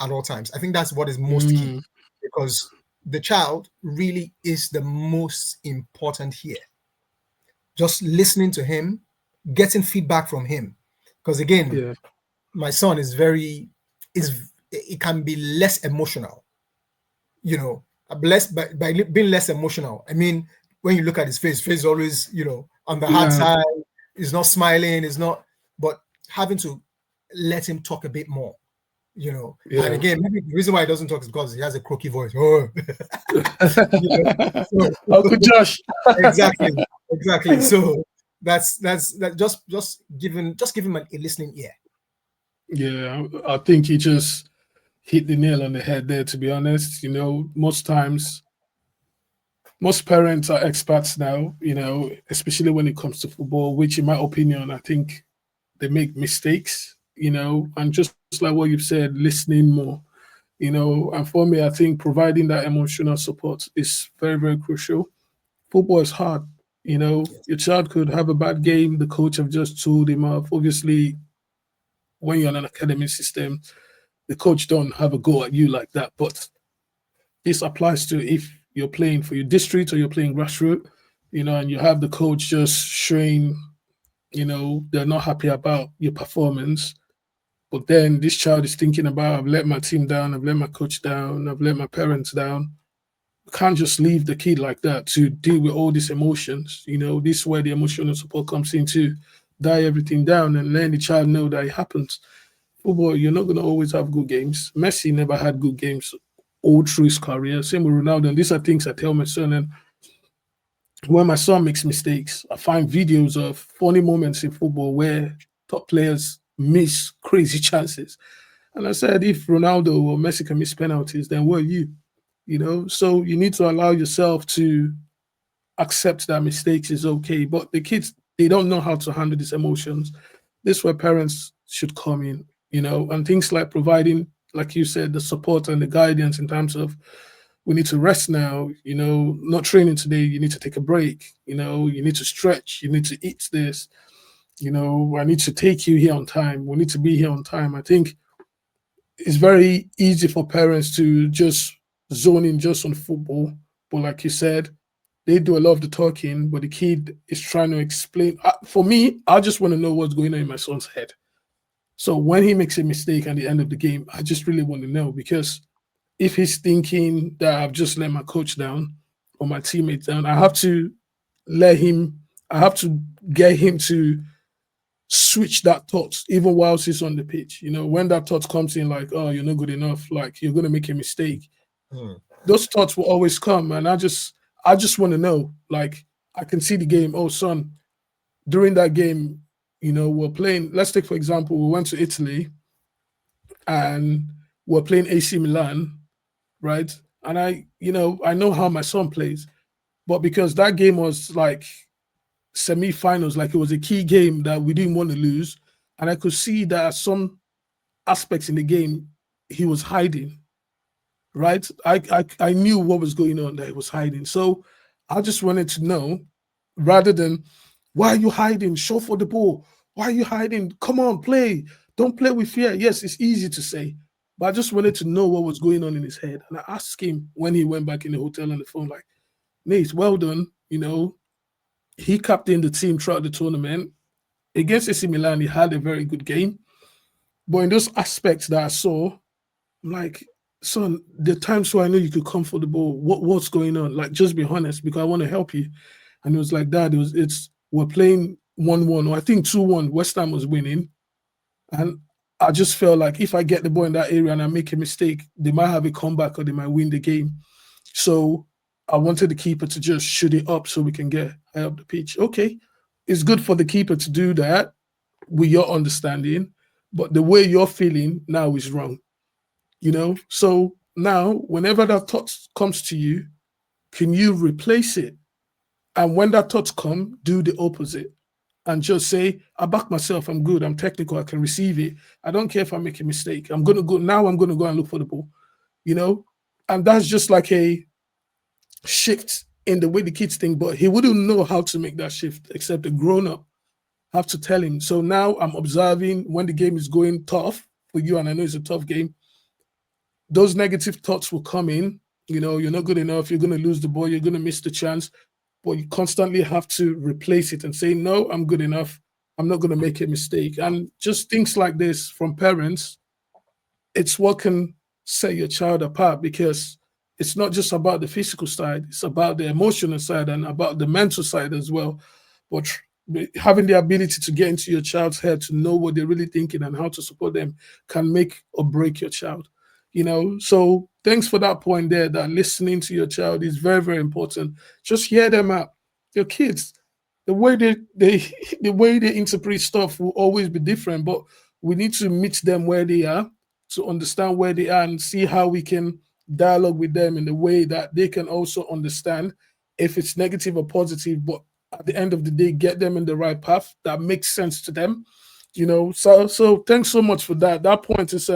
at all times. I think that's what is most key, mm, because the child really is the most important here. Just listening to him, getting feedback from him. Because again, yeah, my son it can be less emotional, by being less emotional. I mean, when you look at his face is always, on the hard yeah, side. He's not smiling, but having to let him talk a bit more, And yeah. again, maybe the reason why he doesn't talk is because he has a croaky voice. Oh, so Uncle Josh. exactly, exactly. So that's that. Just give him a listening ear. Yeah, I think he just hit the nail on the head there, to be honest. Most times, most parents are experts now, especially when it comes to football, which, in my opinion, I think they make mistakes. and just like what you've said, listening more, and for me, I think providing that emotional support is very, very crucial. Football is hard. Your child could have a bad game. The coach have just told him off. Obviously, when you're in an academy system, the coach don't have a go at you like that. But this applies to if you're playing for your district or you're playing grassroots, and you have the coach just showing, they're not happy about your performance. But then this child is thinking about, I've let my team down, I've let my coach down, I've let my parents down. You can't just leave the kid like that to deal with all these emotions. This is where the emotional support comes in to die everything down and let the child know that it happens. Football, you're not going to always have good games. Messi never had good games all through his career. Same with Ronaldo. And these are things I tell my son. And when my son makes mistakes, I find videos of funny moments in football where top players miss crazy chances. And I said, if Ronaldo or Messi can miss penalties, then what are you? So you need to allow yourself to accept that mistakes is okay. But the kids, they don't know how to handle these emotions. This is where parents should come in, and things like providing, like you said, the support and the guidance in terms of we need to rest now, not training today, you need to take a break, you need to stretch, you need to eat this, I need to take you here on time, we need to be here on time. I think it's very easy for parents to just zone in just on football. But like you said, they do a lot of the talking, but the kid is trying to explain. For me, I just want to know what's going on in my son's head. So when he makes a mistake at the end of the game, I just really want to know because if he's thinking that I've just let my coach down or my teammates down, let him, I have to get him to switch that thought even whilst he's on the pitch. When that thought comes in, like, oh, you're not good enough, like you're gonna make a mistake. Hmm. Those thoughts will always come, and I just want to know. Like, I can see the game. Oh, son, during that game, we're playing. Let's take for example, we went to Italy and we're playing AC Milan, right? And I know how my son plays, but because that game was like semi-finals, like it was a key game that we didn't want to lose, and I could see that some aspects in the game he was hiding. Right, I knew what was going on that he was hiding, so I just wanted to know, rather than why are you hiding? Show for the ball. Why are you hiding? Come on, play. Don't play with fear. Yes, it's easy to say, but I just wanted to know what was going on in his head, and I asked him when he went back in the hotel on the phone, like, Nate, well done. He captained the team throughout the tournament against AC Milan. He had a very good game, but in those aspects that I saw, I'm like, son, the times where I know you could come for the ball. What's going on? Like, just be honest, because I want to help you. And it was like that. It's we're playing 1-1, or I think 2-1. West Ham was winning. And I just felt like if I get the ball in that area and I make a mistake, they might have a comeback or they might win the game. So I wanted the keeper to just shoot it up so we can get high up the pitch. Okay. It's good for the keeper to do that with your understanding, but the way you're feeling now is wrong. So now whenever that thought comes to you, can you replace it? And when that thought come, do the opposite and just say, I back myself, I'm good, I'm technical, I can receive it. I don't care if I make a mistake. I'm going to go and look for the ball, you know? And that's just like a shift in the way the kids think, but he wouldn't know how to make that shift except a grown up have to tell him. So now I'm observing when the game is going tough for you, and I know it's a tough game, those negative thoughts will come in. You're not good enough, you're going to lose the ball, you're going to miss the chance, but you constantly have to replace it and say, no, I'm good enough. I'm not going to make a mistake. And just things like this from parents, it's what can set your child apart, because it's not just about the physical side, it's about the emotional side and about the mental side as well. But having the ability to get into your child's head to know what they're really thinking and how to support them can make or break your child. So thanks for that point there, that listening to your child is very, very important. Just hear them out. Your kids, the way they the way they interpret stuff will always be different, but we need to meet them where they are, to understand where they are and see how we can dialogue with them in the way that they can also understand if it's negative or positive, but at the end of the day, get them in the right path that makes sense to them. So thanks so much for that. That point is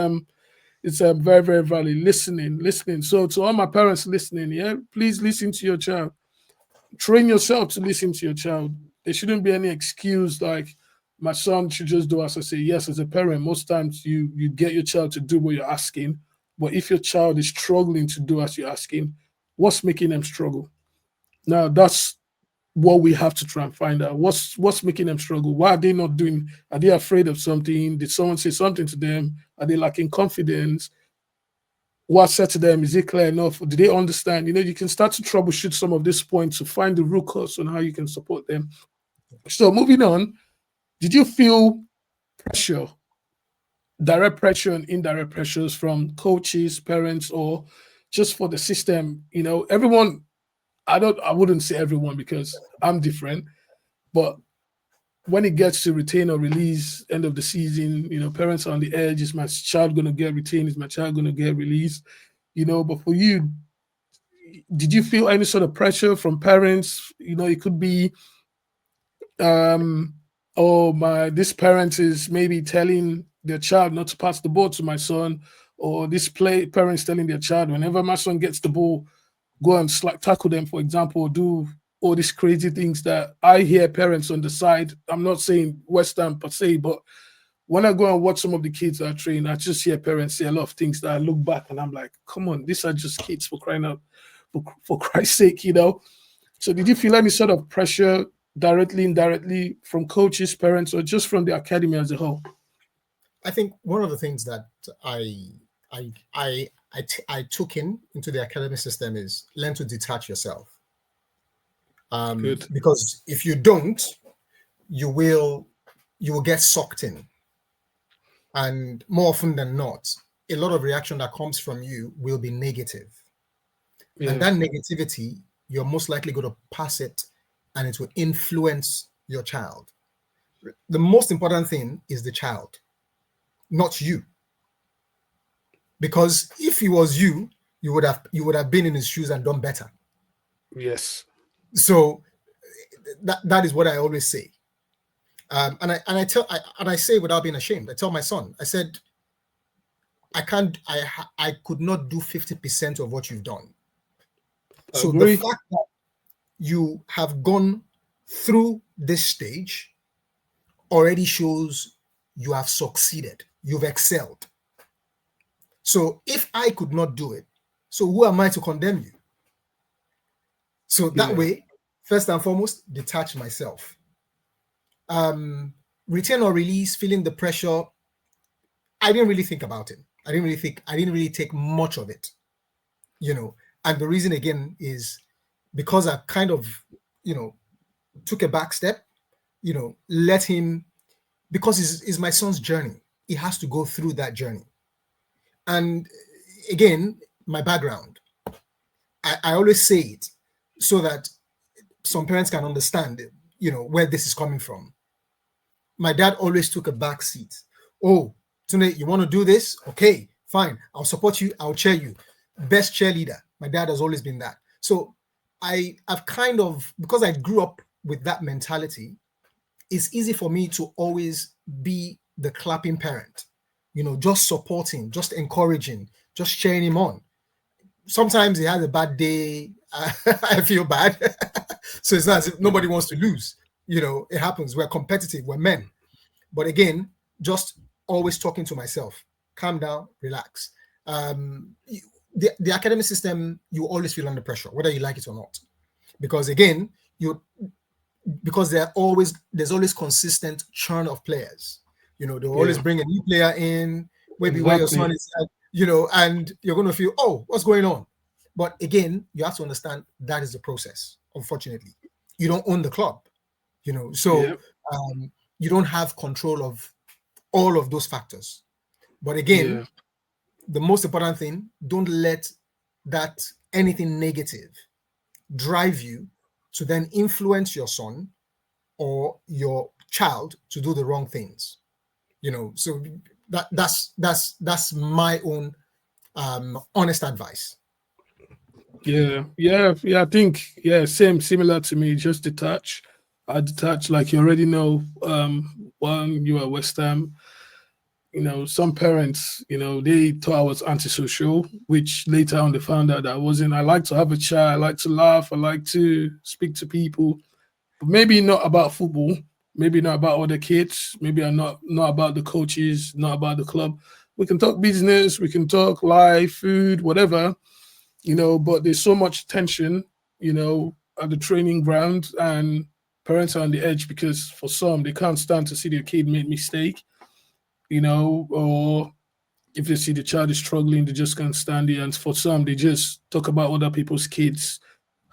it's very, very valid. Listening. So to all my parents listening, yeah, please listen to your child. Train yourself to listen to your child. There shouldn't be any excuse like my son should just do as I say. Yes, as a parent, most times you get your child to do what you're asking. But if your child is struggling to do as you're asking, what's making them struggle? Now that's what we have to try and find out. What's making them struggle? Why are they not doing? Are they afraid of something? Did someone say something to them? Are they lacking confidence? What said to them, is it clear enough? Do they understand? You can start to troubleshoot some of these points to find the root cause on how you can support them. So moving on, did you feel pressure, direct pressure and indirect pressures from coaches, parents, or just for the system? Everyone, I wouldn't say everyone because I'm different, but when it gets to retain or release end of the season, parents are on the edge. Is my child going to get retained? Is my child going to get released? But for you, did you feel any sort of pressure from parents? It could be, oh, this parent is maybe telling their child not to pass the ball to my son, or this parents telling their child whenever my son gets the ball, go and tackle them, for example, or do all these crazy things that I hear parents on the side. I'm not saying West Ham per se, but when I go and watch some of the kids that are trained, I just hear parents say a lot of things that I look back and I'm like, come on, these are just kids for crying out, for Christ's sake. So did you feel any sort of pressure directly, indirectly from coaches, parents, or just from the academy as a whole? I think one of the things that I took into the academic system is learn to detach yourself. Good. Because if you don't, you will get sucked in. And more often than not, a lot of reaction that comes from you will be negative. Yeah. And that negativity, you're most likely going to pass it and it will influence your child. The most important thing is the child, not you. Because if it was you, you would have been in his shoes and done better. Yes. So that is what I always say. And I say without being ashamed. I tell my son, I said, I could not do 50% of what you've done. So the fact that you have gone through this stage already shows you have succeeded. You've excelled. So if I could not do it, so who am I to condemn you? So that way, first and foremost, detach myself. Retain or release, feeling the pressure. I didn't really think about it. I didn't really take much of it, and the reason again is because I kind of, took a back step, let him, because it's my son's journey. He has to go through that journey. And again, my background, I always say it so that some parents can understand, where this is coming from. My dad always took a back seat. Oh, Tune, you want to do this? Okay, fine. I'll support you. I'll cheer you. Best cheerleader. My dad has always been that. So I've kind of, because I grew up with that mentality, it's easy for me to always be the clapping parent, just supporting, just encouraging, just cheering him on. Sometimes he has a bad day. I feel bad. So it's not as if nobody wants to lose. It happens. We're competitive. We're men. But again, just always talking to myself. Calm down, relax. The academic system, you always feel under pressure, whether you like it or not. Because again, because there's always consistent churn of players. They'll always bring a new player in, maybe where your son is at, and you're going to feel, oh, what's going on? But again, you have to understand that is the process. Unfortunately, you don't own the club, so you don't have control of all of those factors. But again, the most important thing, don't let that anything negative drive you to then influence your son or your child to do the wrong things. So that's my own honest advice. I think similar to me. Just detach. I detach, like you already know. when you were at West Ham, some parents, they thought I was antisocial, which later on they found out that I wasn't. I like to have a chat, I like to laugh, I like to speak to people, but maybe not about football, maybe not about other kids, maybe I'm not about the coaches, not about the club. We can talk business, we can talk life, food, whatever, but there's so much tension, at the training ground, and parents are on the edge because for some they can't stand to see their kid make mistake, or if they see the child is struggling, they just can't stand it. And for some, they just talk about other people's kids,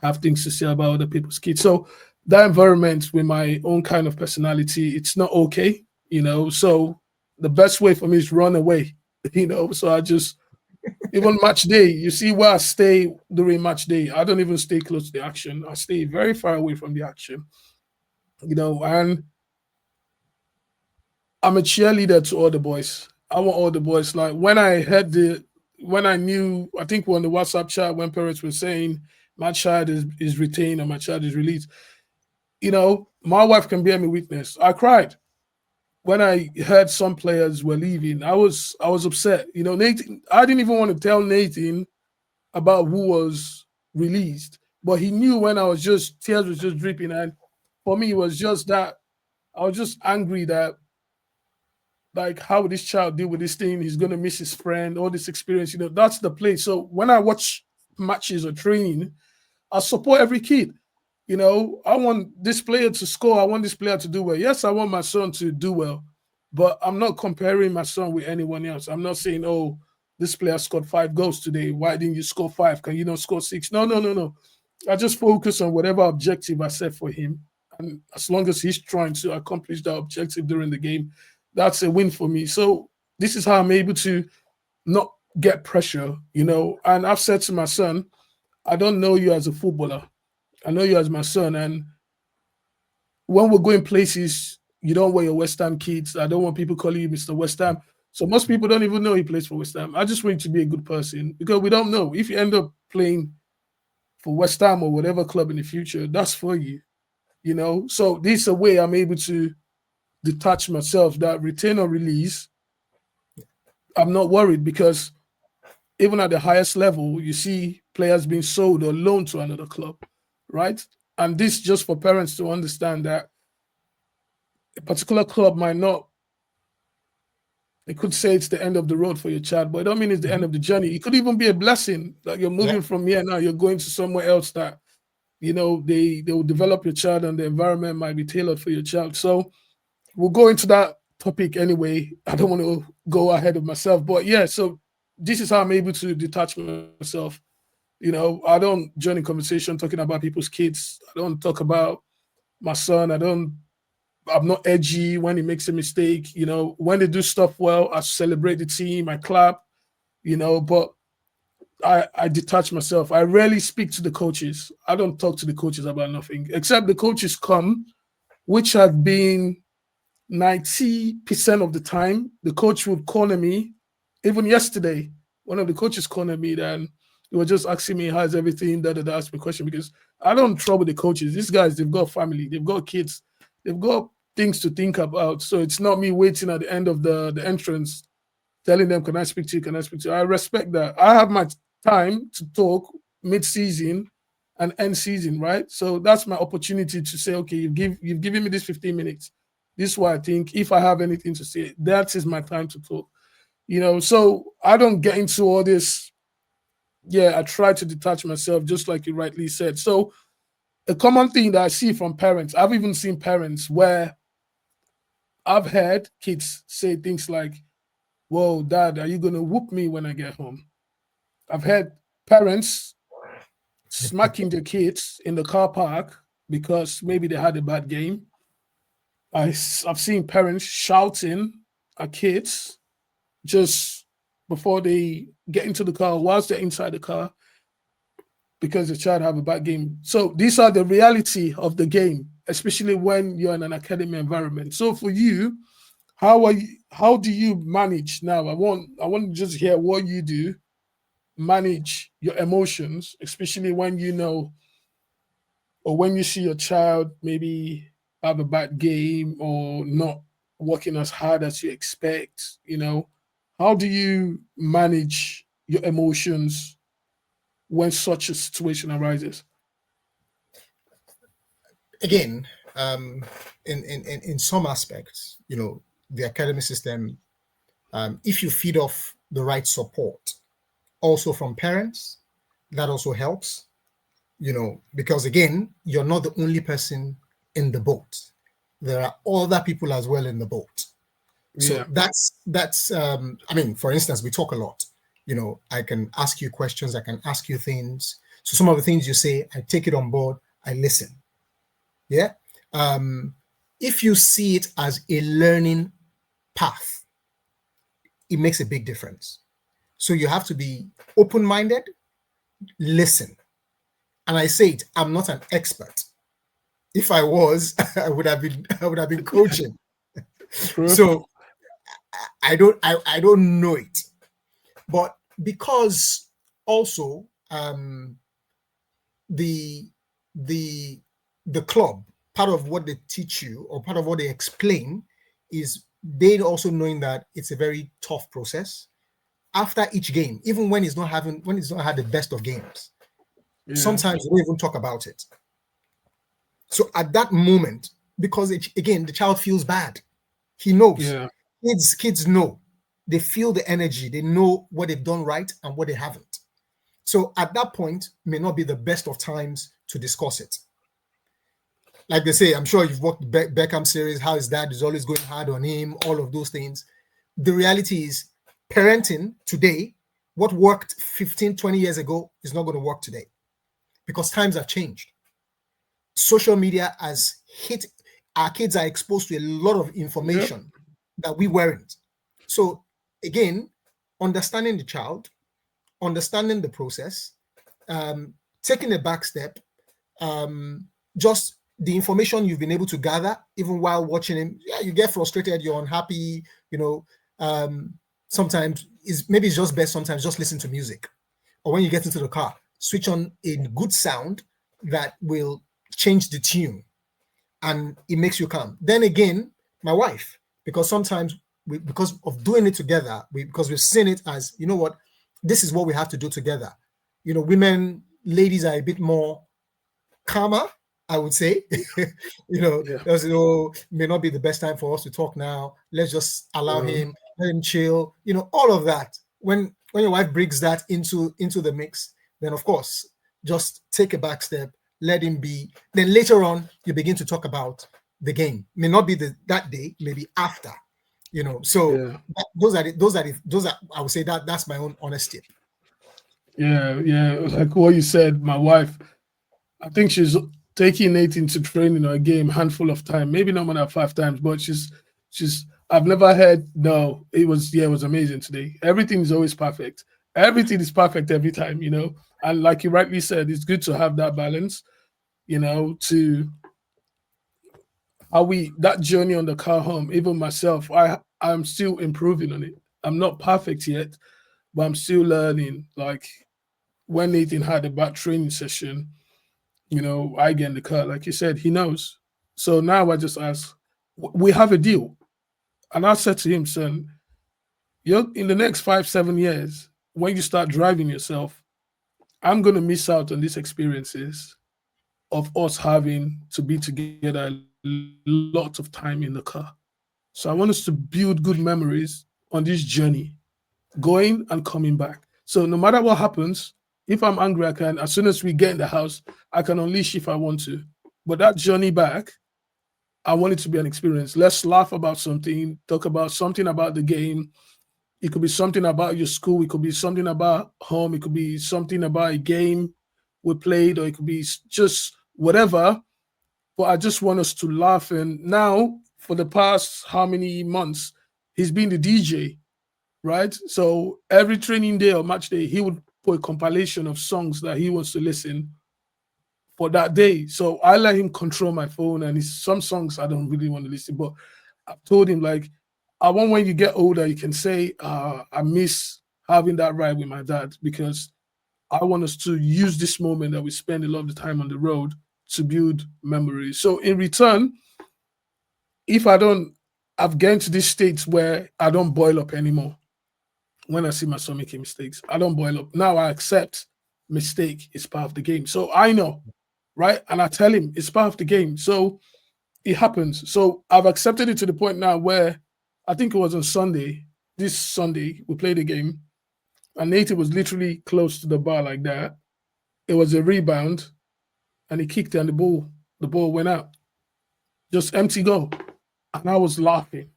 have things to say about other people's kids. So that environment with my own kind of personality, it's not okay, So the best way for me is run away, So I just even match day, you see where I stay during match day. I don't even stay close to the action. I stay very far away from the action, and I'm a cheerleader to all the boys. I want all the boys. Like when I knew, I think we're on the WhatsApp chat when parents were saying my child is retained or my child is released. My wife can bear me witness. I cried when I heard some players were leaving. I was upset. Nathan. I didn't even want to tell Nathan about who was released, but he knew when I was just tears was just dripping, and for me it was just that I was just angry that like how would this child deal with this thing? He's gonna miss his friend, all this experience. That's the play. So when I watch matches or training, I support every kid. I want this player to score. I want this player to do well. Yes, I want my son to do well, but I'm not comparing my son with anyone else. I'm not saying, oh, this player scored 5 goals today. Why didn't you score 5? Can you not score 6? No, no, no, no. I just focus on whatever objective I set for him. And as long as he's trying to accomplish that objective during the game, that's a win for me. So this is how I'm able to not get pressure, And I've said to my son, I don't know you as a footballer. I know you as my son. And when we're going places, you don't wear your West Ham kids. I don't want people calling you Mr. West Ham. So most people don't even know he plays for West Ham. I just want you to be a good person because we don't know. If you end up playing for West Ham or whatever club in the future, that's for you, So this is a way I'm able to detach myself, that retain or release. I'm not worried because even at the highest level, you see players being sold or loaned to another club, right? And this just for parents to understand that a particular club might not, they could say it's the end of the road for your child, but it don't mean it's the end Mhm. of the journey. It could even be a blessing that you're Yeah. moving from here now, you're going to somewhere else that, they will develop your child and the environment might be tailored for your child. So we'll go into that topic anyway. I don't want to go ahead of myself, but yeah, so this is how I'm able to detach myself. I don't join in conversation talking about people's kids. I don't talk about my son. I'm not edgy when he makes a mistake. When they do stuff well, I celebrate the team, I clap, but I detach myself. I rarely speak to the coaches. I don't talk to the coaches about nothing, except the coaches come, which have been 90% of the time. The coach would corner me. Even yesterday, one of the coaches cornered me, then he was just asking me, how's everything? Ask me a question because I don't trouble the coaches. These guys, they've got family, they've got kids, they've got things to think about. So it's not me waiting at the end of the entrance telling them, can I speak to you? Can I speak to you? I respect that. I have my time to talk mid-season and end season, right? So that's my opportunity to say, okay, you've given me this 15 minutes. This is why I think if I have anything to say, that is my time to talk. So I don't get into all this. Yeah, I try to detach myself, just like you rightly said. So a common thing that I see from parents, I've even seen parents where I've heard kids say things like, whoa, dad, are you going to whoop me when I get home? I've heard parents smacking their kids in the car park because maybe they had a bad game. I've seen parents shouting at kids just before they get into the car, whilst they're inside the car, because the child have a bad game. So these are the reality of the game, especially when you're in an academy environment. So for you, how do you manage now? I want to just hear what you do manage your emotions, especially when or when you see your child maybe have a bad game or not working as hard as you expect, how do you manage your emotions when such a situation arises? Again, in some aspects, the academy system, if you feed off the right support, also from parents, that also helps. Because again, you're not the only person in the boat. There are other people as well in the boat. So Yeah, that's I mean, for instance, we talk a lot. I can ask you questions, I can ask you things. So some of the things you say, I take it on board, I listen. Yeah. Um, if you see it as a learning path, it makes a big difference. So you have to be open-minded, listen. And I say it, I'm not an expert. If I was, I would have been coaching. true. So I don't know it. But because also the the the club, part of what they teach you or part of what they explain is they also knowing that it's a very tough process after each game, even when it's not had the best of games. Yeah, Sometimes we don't even talk about it. So at that moment, because again, the child feels bad. He knows. yeah, Kids know. They feel the energy. They know what they've done right and what they haven't. So at that point, may not be the best of times to discuss it. Like they say, I'm sure you've watched Beckham series. How his dad is always going hard on him. All of those things. The reality is, parenting today, what worked 15, 20 years ago is not going to work today because times have changed. Social media has hit, our kids are exposed to a lot of yep, information that we weren't. So again, understanding the child, understanding the process, um, taking a back step, just the information you've been able to gather, even while watching him. Yeah, you get frustrated, you're unhappy, um, sometimes maybe it's just best sometimes just listen to music. Or when you get into the car, switch on a good sound that will change the tune and it makes you calm. Then again, my wife, because sometimes because of doing it together, because we've seen it as, what, this is what we have to do together. Women, ladies are a bit more calmer, I would say. yeah, May not be the best time for us to talk now. Let's just allow um, him, let him chill. All of that. When your wife brings that into the mix, then of course, just take a back step, let him be. Then later on, you begin to talk about the game. May not be that day, maybe after. So yeah, those are I would say that's my own honest tip. yeah. Like what you said, my wife, I think she's taking Nate into training or a game handful of time, maybe not more than 5 times, but she's I've never heard no, it was amazing today. Everything is always perfect. Everything is perfect every time, And like you rightly said, it's good to have that balance, to how we that journey on the car home, even myself, I'm still improving on it. I'm not perfect yet, but I'm still learning. Like when Nathan had a bad training session, I get in the car. Like you said, he knows. So now I just ask, we have a deal. And I said to him, son, you're in the next 5, 7 years, when you start driving yourself, I'm gonna miss out on these experiences of us having to be together a lot of time in the car. So I want us to build good memories on this journey, going and coming back. So no matter what happens, if I'm angry, I can, as soon as we get in the house, I can unleash if I want to. But that journey back, I want it to be an experience. Let's laugh about something, talk about something about the game. It could be something about your school. It could be something about home. It could be something about a game we played, or it could be just whatever. But I just want us to laugh. And now, for the past how many months, he's been the DJ, right? So every training day or match day, he would put a compilation of songs that he wants to listen for that day. So I let him control my phone, and it's some songs I don't really want to listen. But I've told him like, I want when you get older, you can say, I miss having that ride with my dad because I want us to use this moment that we spend a lot of the time on the road to build memories. So in return, if I don't I've gotten to this state where I don't boil up anymore when I see my son making mistakes. I don't boil up. Now I accept mistake is part of the game. So I know, right? And I tell him it's part of the game. So it happens. So I've accepted it to the point now where I think it was on Sunday. This Sunday, we played a game, and Native was literally close to the bar like that. It was a rebound, and he kicked it, and the ball went out. Just empty goal. And I was laughing.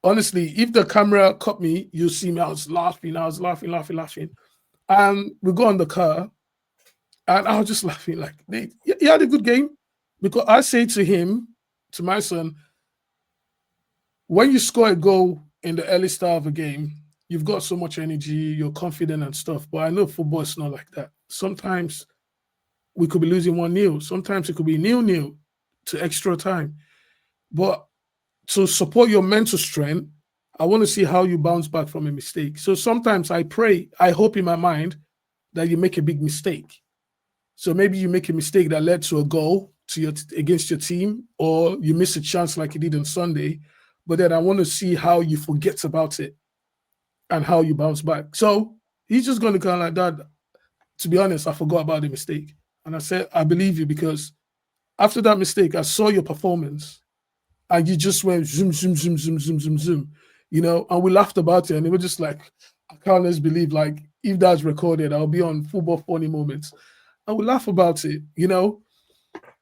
Honestly, if the camera caught me, you see me. I was laughing. I was laughing, laughing, laughing. And we go on the car, and I was just laughing. Like, he had a good game. Because I say to him, to my son, when you score a goal in the early start of a game, you've got so much energy, you're confident and stuff. But I know football is not like that. Sometimes we could be losing 1-0. Sometimes it could be 0-0 to extra time. But to support your mental strength, I want to see how you bounce back from a mistake. So sometimes I pray, I hope in my mind that you make a big mistake. So maybe you make a mistake that led to a goal against your team, or you miss a chance like you did on Sunday. But then I want to see how you forget about it and how you bounce back. So he's just going to kind of like, Dad, to be honest, I forgot about the mistake. And I said, I believe you, because after that mistake, I saw your performance and you just went zoom, zoom, zoom, zoom, zoom, zoom, zoom, and we laughed about it. And it was just like, I can't just believe, like, if that's recorded, I'll be on Football Funny Moments. I would laugh about it.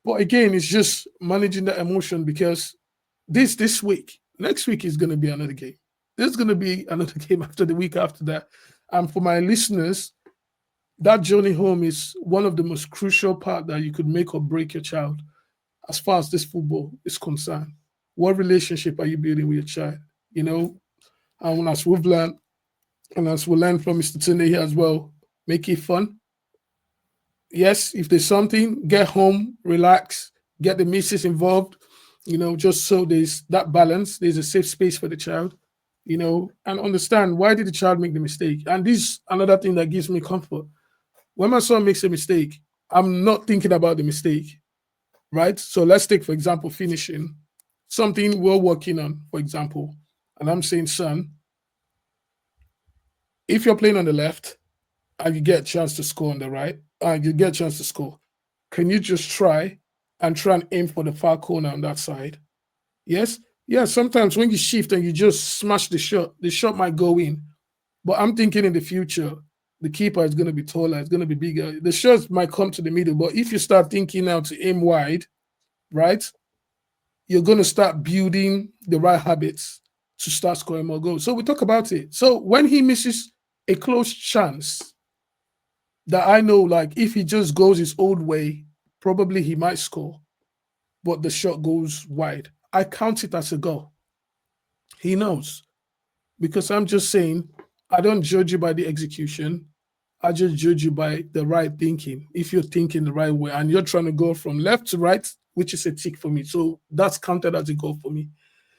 But again, it's just managing that emotion, because this week, next week is going to be another game. There's going to be another game after the week after that. And for my listeners, that journey home is one of the most crucial part that you could make or break your child as far as this football is concerned. What relationship are you building with your child? And as we've learned, and as we learn from Mr. Tunde here as well, make it fun. Yes, if there's something, get home, relax, get the missus involved, just so there's that balance, there's a safe space for the child, and understand, why did the child make the mistake? And this is another thing that gives me comfort. When my son makes a mistake, I'm not thinking about the mistake, right? So let's take, for example, finishing something we're working on, for example, and I'm saying, son, if you're playing on the left and you get a chance to score on the right, and you get a chance to score, can you just try and aim for the far corner on that side? Yes? Yeah, sometimes when you shift and you just smash the shot might go in. But I'm thinking in the future, the keeper is going to be taller, it's going to be bigger. The shots might come to the middle, but if you start thinking now to aim wide, right, you're going to start building the right habits to start scoring more goals. So we talk about it. So when he misses a close chance, that I know, like, if he just goes his old way, probably he might score, but the shot goes wide, I count it as a goal. He knows, because I'm just saying, I don't judge you by the execution. I just judge you by the right thinking. If you're thinking the right way and you're trying to go from left to right, which is a tick for me. So that's counted as a goal for me.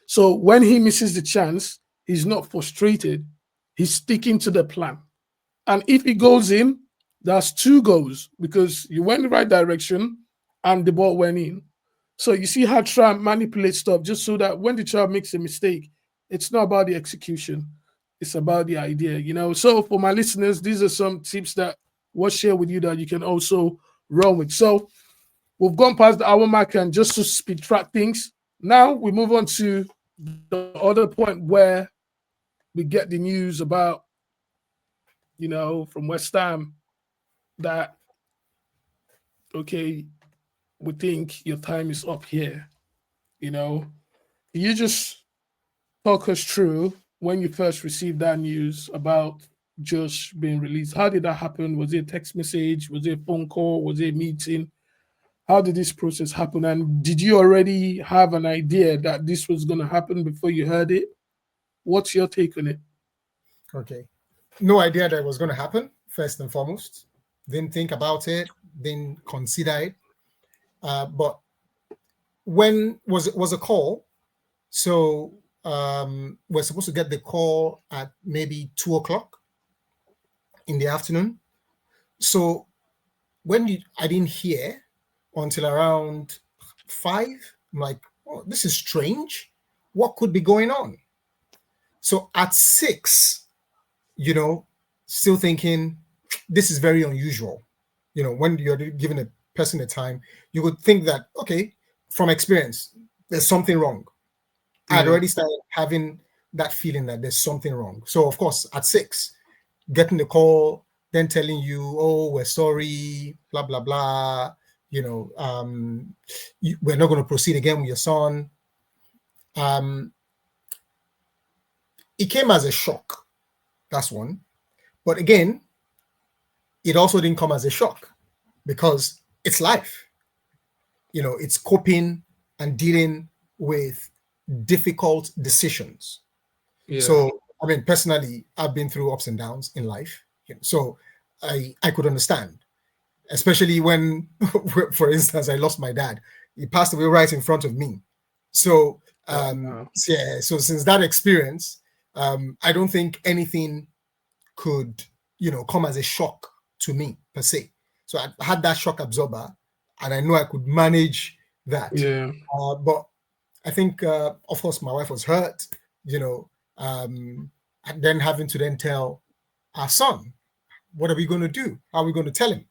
So when he misses the chance, he's not frustrated. He's sticking to the plan. And if he goes in, that's 2 goals, because you went the right direction and the ball went in. So you see how try and manipulate stuff just so that when the child makes a mistake, it's not about the execution. It's about the idea. So for my listeners, these are some tips that we'll share with you that you can also run with. So we've gone past the hour mark, and just to speed track things, now we move on to the other point where we get the news about, from West Ham, that, okay, we think your time is up here. You just talk us through when you first received that news about Josh being released. How did that happen? Was it a text message? Was it a phone call? Was it a meeting? How did this process happen? And did you already have an idea that this was going to happen before you heard it? What's your take on it? Okay. No idea that it was going to happen, first and foremost. Didn't think about it, didn't consider it. But when was a call, so we're supposed to get the call at maybe 2 o'clock in the afternoon. So I didn't hear until around 5. I'm like, oh, this is strange. what could be going on. So at 6, still thinking this is very unusual. When you're giving a person a time, you would think that, okay, from experience, there's something wrong. I'd already started having that feeling that there's something wrong. So of course, at 6, getting the call, then telling you, oh, we're sorry, blah, blah, blah. We're not going to proceed again with your son. It came as a shock. That's one. But again, it also didn't come as a shock because it's life. It's coping and dealing with difficult decisions. Yeah. So, I mean, personally, I've been through ups and downs in life. So I could understand, especially when, for instance, I lost my dad. He passed away right in front of me. So, so since that experience, I don't think anything could, come as a shock to me per se. So I had that shock absorber, and I know I could manage that. Yeah. But I think, of course, my wife was hurt, and then having to then tell our son, what are we going to do? How are we going to tell him?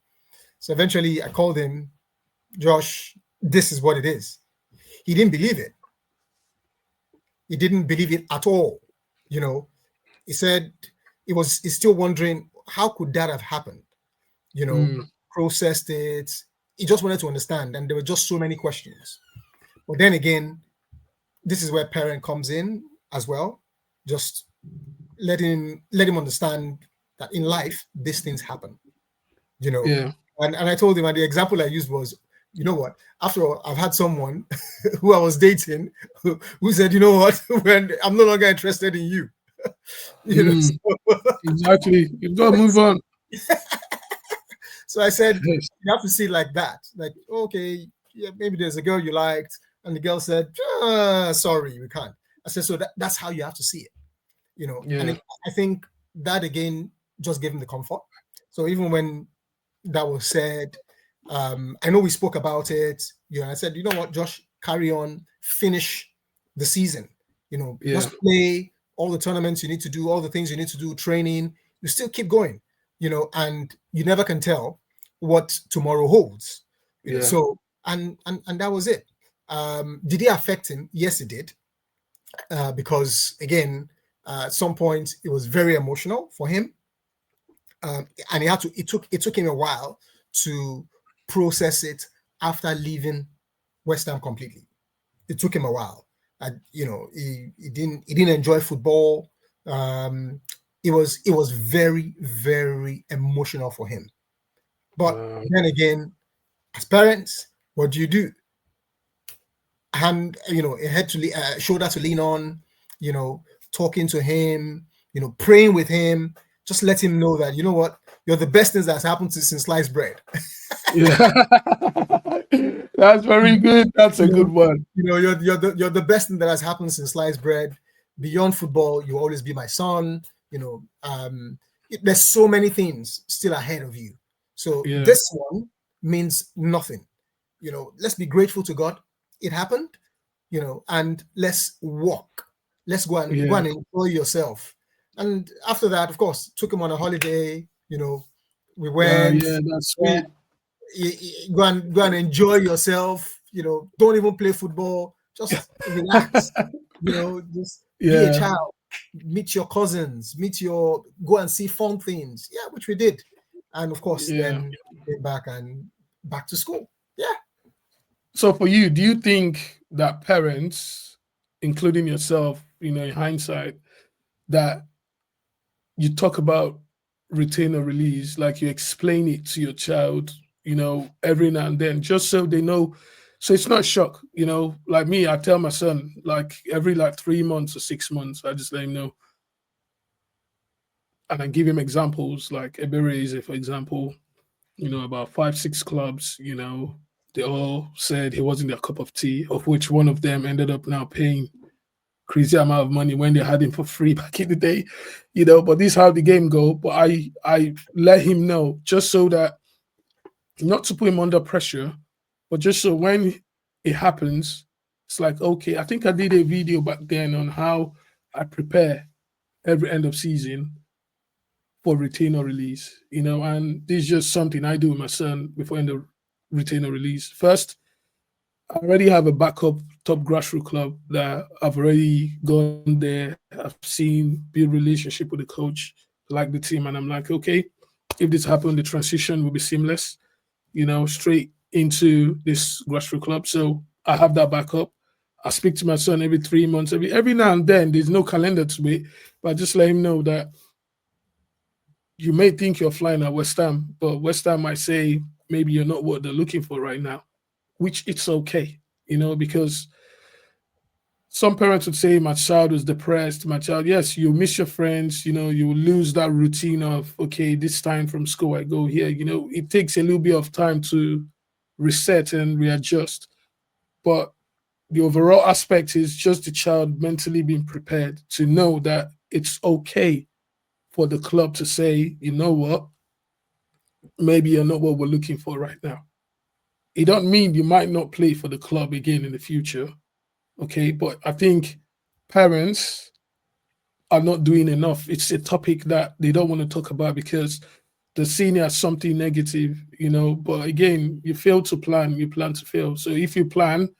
So eventually I called him, Josh, this is what it is. He didn't believe it. He didn't believe it at all. He said he's still wondering, how could that have happened? Processed it. He just wanted to understand. And there were just so many questions. But then again, this is where parent comes in as well. Just let him understand that in life, these things happen. Yeah. And I told him, and the example I used was, you know what? After all, I've had someone who I was dating who said, you know what? When I'm no longer interested in you. Exactly. You've got to move on. So I said, you have to see it like that. Like, okay, yeah, maybe there's a girl you liked, and the girl said, sorry, we can't. I said, so that's how you have to see it. And I think that again just gave him the comfort. So even when that was said, I know we spoke about it. I said, you know what, Josh, carry on, finish the season. Just play all the tournaments you need to do, all the things you need to do, training. You still keep going, and you never can tell what tomorrow holds. So and that was it. Did it affect him? Yes, it did. Because again, at some point it was very emotional for him. And it took him a while to process it after leaving West Ham completely. It took him a while. He didn't enjoy football. It was very, very emotional for him. But then again, as parents, what do? Hand, a head to shoulder to lean on, talking to him, praying with him. Just let him know that, you know what, you're the best things that's happened since sliced bread. Yeah. That's very good. That's a good one. You're the best thing that has happened since sliced bread. Beyond football, you'll always be my son. There's so many things still ahead of you. So this one means nothing. Let's be grateful to God. It happened, and let's walk. Let's go and enjoy yourself. And after that, of course, took him on a holiday. We went. Yeah, that's sweet. Go and enjoy yourself. Don't even play football. Just relax. Just be a child. Meet your cousins. Go and see fun things. Yeah, which we did. And of course, then came back to school. Yeah. So for you, do you think that parents, including yourself, in hindsight, that you talk about retain or release, like you explain it to your child, every now and then, just so they know, so it's not shock, like me, I tell my son, like every 3 months or 6 months, I just let him know. And I give him examples, like Ebereze, for example, about 5-6 clubs, they all said he wasn't their cup of tea, of which one of them ended up now paying crazy amount of money when they had him for free back in the day, but this is how the game go. But I let him know, just so that, not to put him under pressure, but just so when it happens, It's like, okay, I think I did a video back then on how I prepare every end of season for retain or release, and this is just something I do with my son before end of retain or release. First, I already have a backup top grassroots club that I've already gone there. I've seen build relationship with the coach, like the team, and I'm like, okay, if this happened, the transition will be seamless, straight into this grassroots club. So I have that backup. I speak to my son every 3 months, every now and then. There's no calendar to it, but I just let him know that you may think you're flying at West Ham, but West Ham might say maybe you're not what they're looking for right now, which it's okay, because some parents would say my child was depressed. My child, yes, you miss your friends, you will lose that routine of, okay, this time from school I go here. It takes a little bit of time to reset and readjust. But the overall aspect is just the child mentally being prepared to know that it's okay for the club to say, you know what, maybe you're not what we're looking for right now. It don't mean you might not play for the club again in the future. Okay. But I think parents are not doing enough. It's a topic that they don't want to talk about because they're seeing it as something negative, But again, you fail to plan, you plan to fail. So if you plan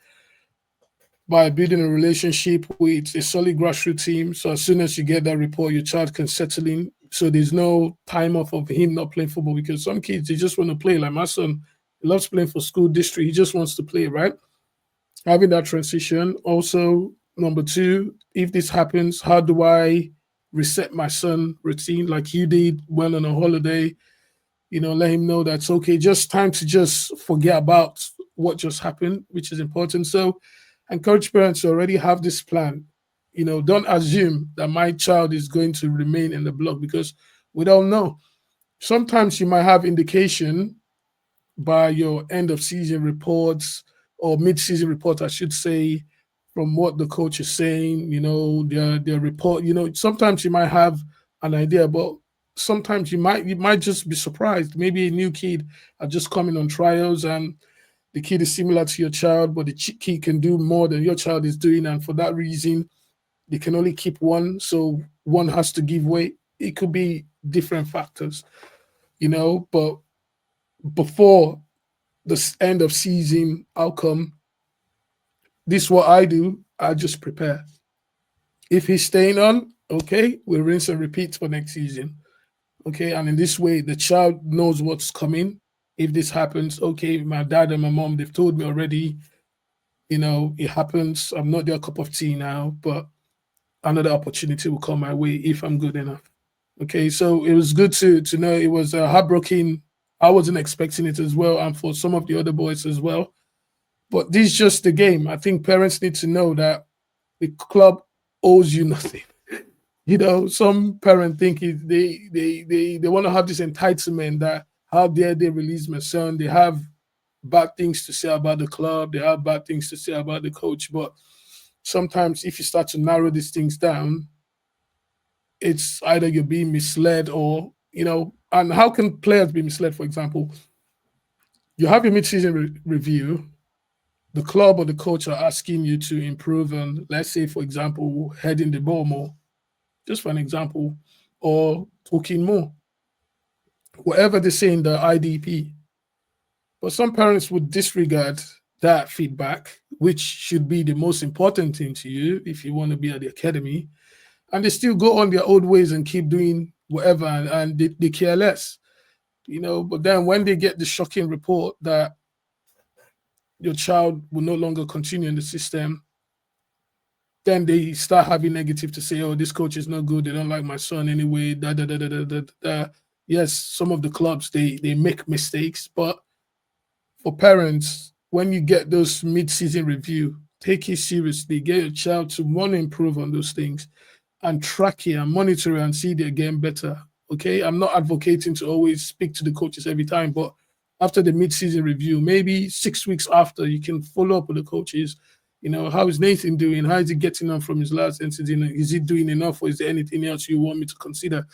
by building a relationship with a solid grassroots team, so as soon as you get that report, your child can settle in. So there's no time off of him not playing football because some kids, they just want to play. Like my son, he loves playing for school district. He just wants to play, right? Having that transition. Also, number two, if this happens, how do I reset my son routine like you did when on a holiday? Let him know that's okay. Just time to just forget about what just happened, which is important. So encourage parents to already have this plan. Don't assume that my child is going to remain in the block because we don't know. Sometimes you might have indication by your end of season reports or mid-season report, I should say, from what the coach is saying, their report, sometimes you might have an idea, but sometimes you might just be surprised. Maybe a new kid are just coming on trials and the kid is similar to your child, but the kid can do more than your child is doing. And for that reason, they can only keep one. So one has to give way. It could be different factors, but before the end of season outcome, this is what I do. I just prepare. If he's staying on, okay, we'll rinse and repeat for next season. Okay, and in this way, the child knows what's coming. If this happens, okay, my dad and my mom, they've told me already, it happens. I'm not their cup of tea now, but another opportunity will come my way if I'm good enough. Okay, so it was good to know it was heartbreaking. I wasn't expecting it as well, and for some of the other boys as well. But this is just the game. I think parents need to know that the club owes you nothing. Some parents think they want to have this entitlement that how dare they release my son? They have bad things to say about the club. They have bad things to say about the coach. But sometimes if you start to narrow these things down, it's either you're being misled or, and how can players be misled? For example, you have your mid-season review, the club or the coach are asking you to improve on, let's say, for example, heading the ball more, just for an example, or talking more, whatever they say in the IDP. But some parents would disregard that feedback, which should be the most important thing to you if you want to be at the academy. And they still go on their old ways and keep doing whatever, and they care less, But then when they get the shocking report that your child will no longer continue in the system, then they start having negative to say, oh, this coach is not good. They don't like my son anyway. Da, da, da, da, da, da, da. Yes, some of the clubs, they make mistakes. But for parents, when you get those mid-season review, take it seriously. Get your child to want to improve on those things and track it and monitor it and see they're getting better. Okay, I'm not advocating to always speak to the coaches every time, but after the mid-season review, maybe 6 weeks after, you can follow up with the coaches. How is Nathan doing? How is he getting on from his last incident? Is he doing enough, or is there anything else you want me to consider?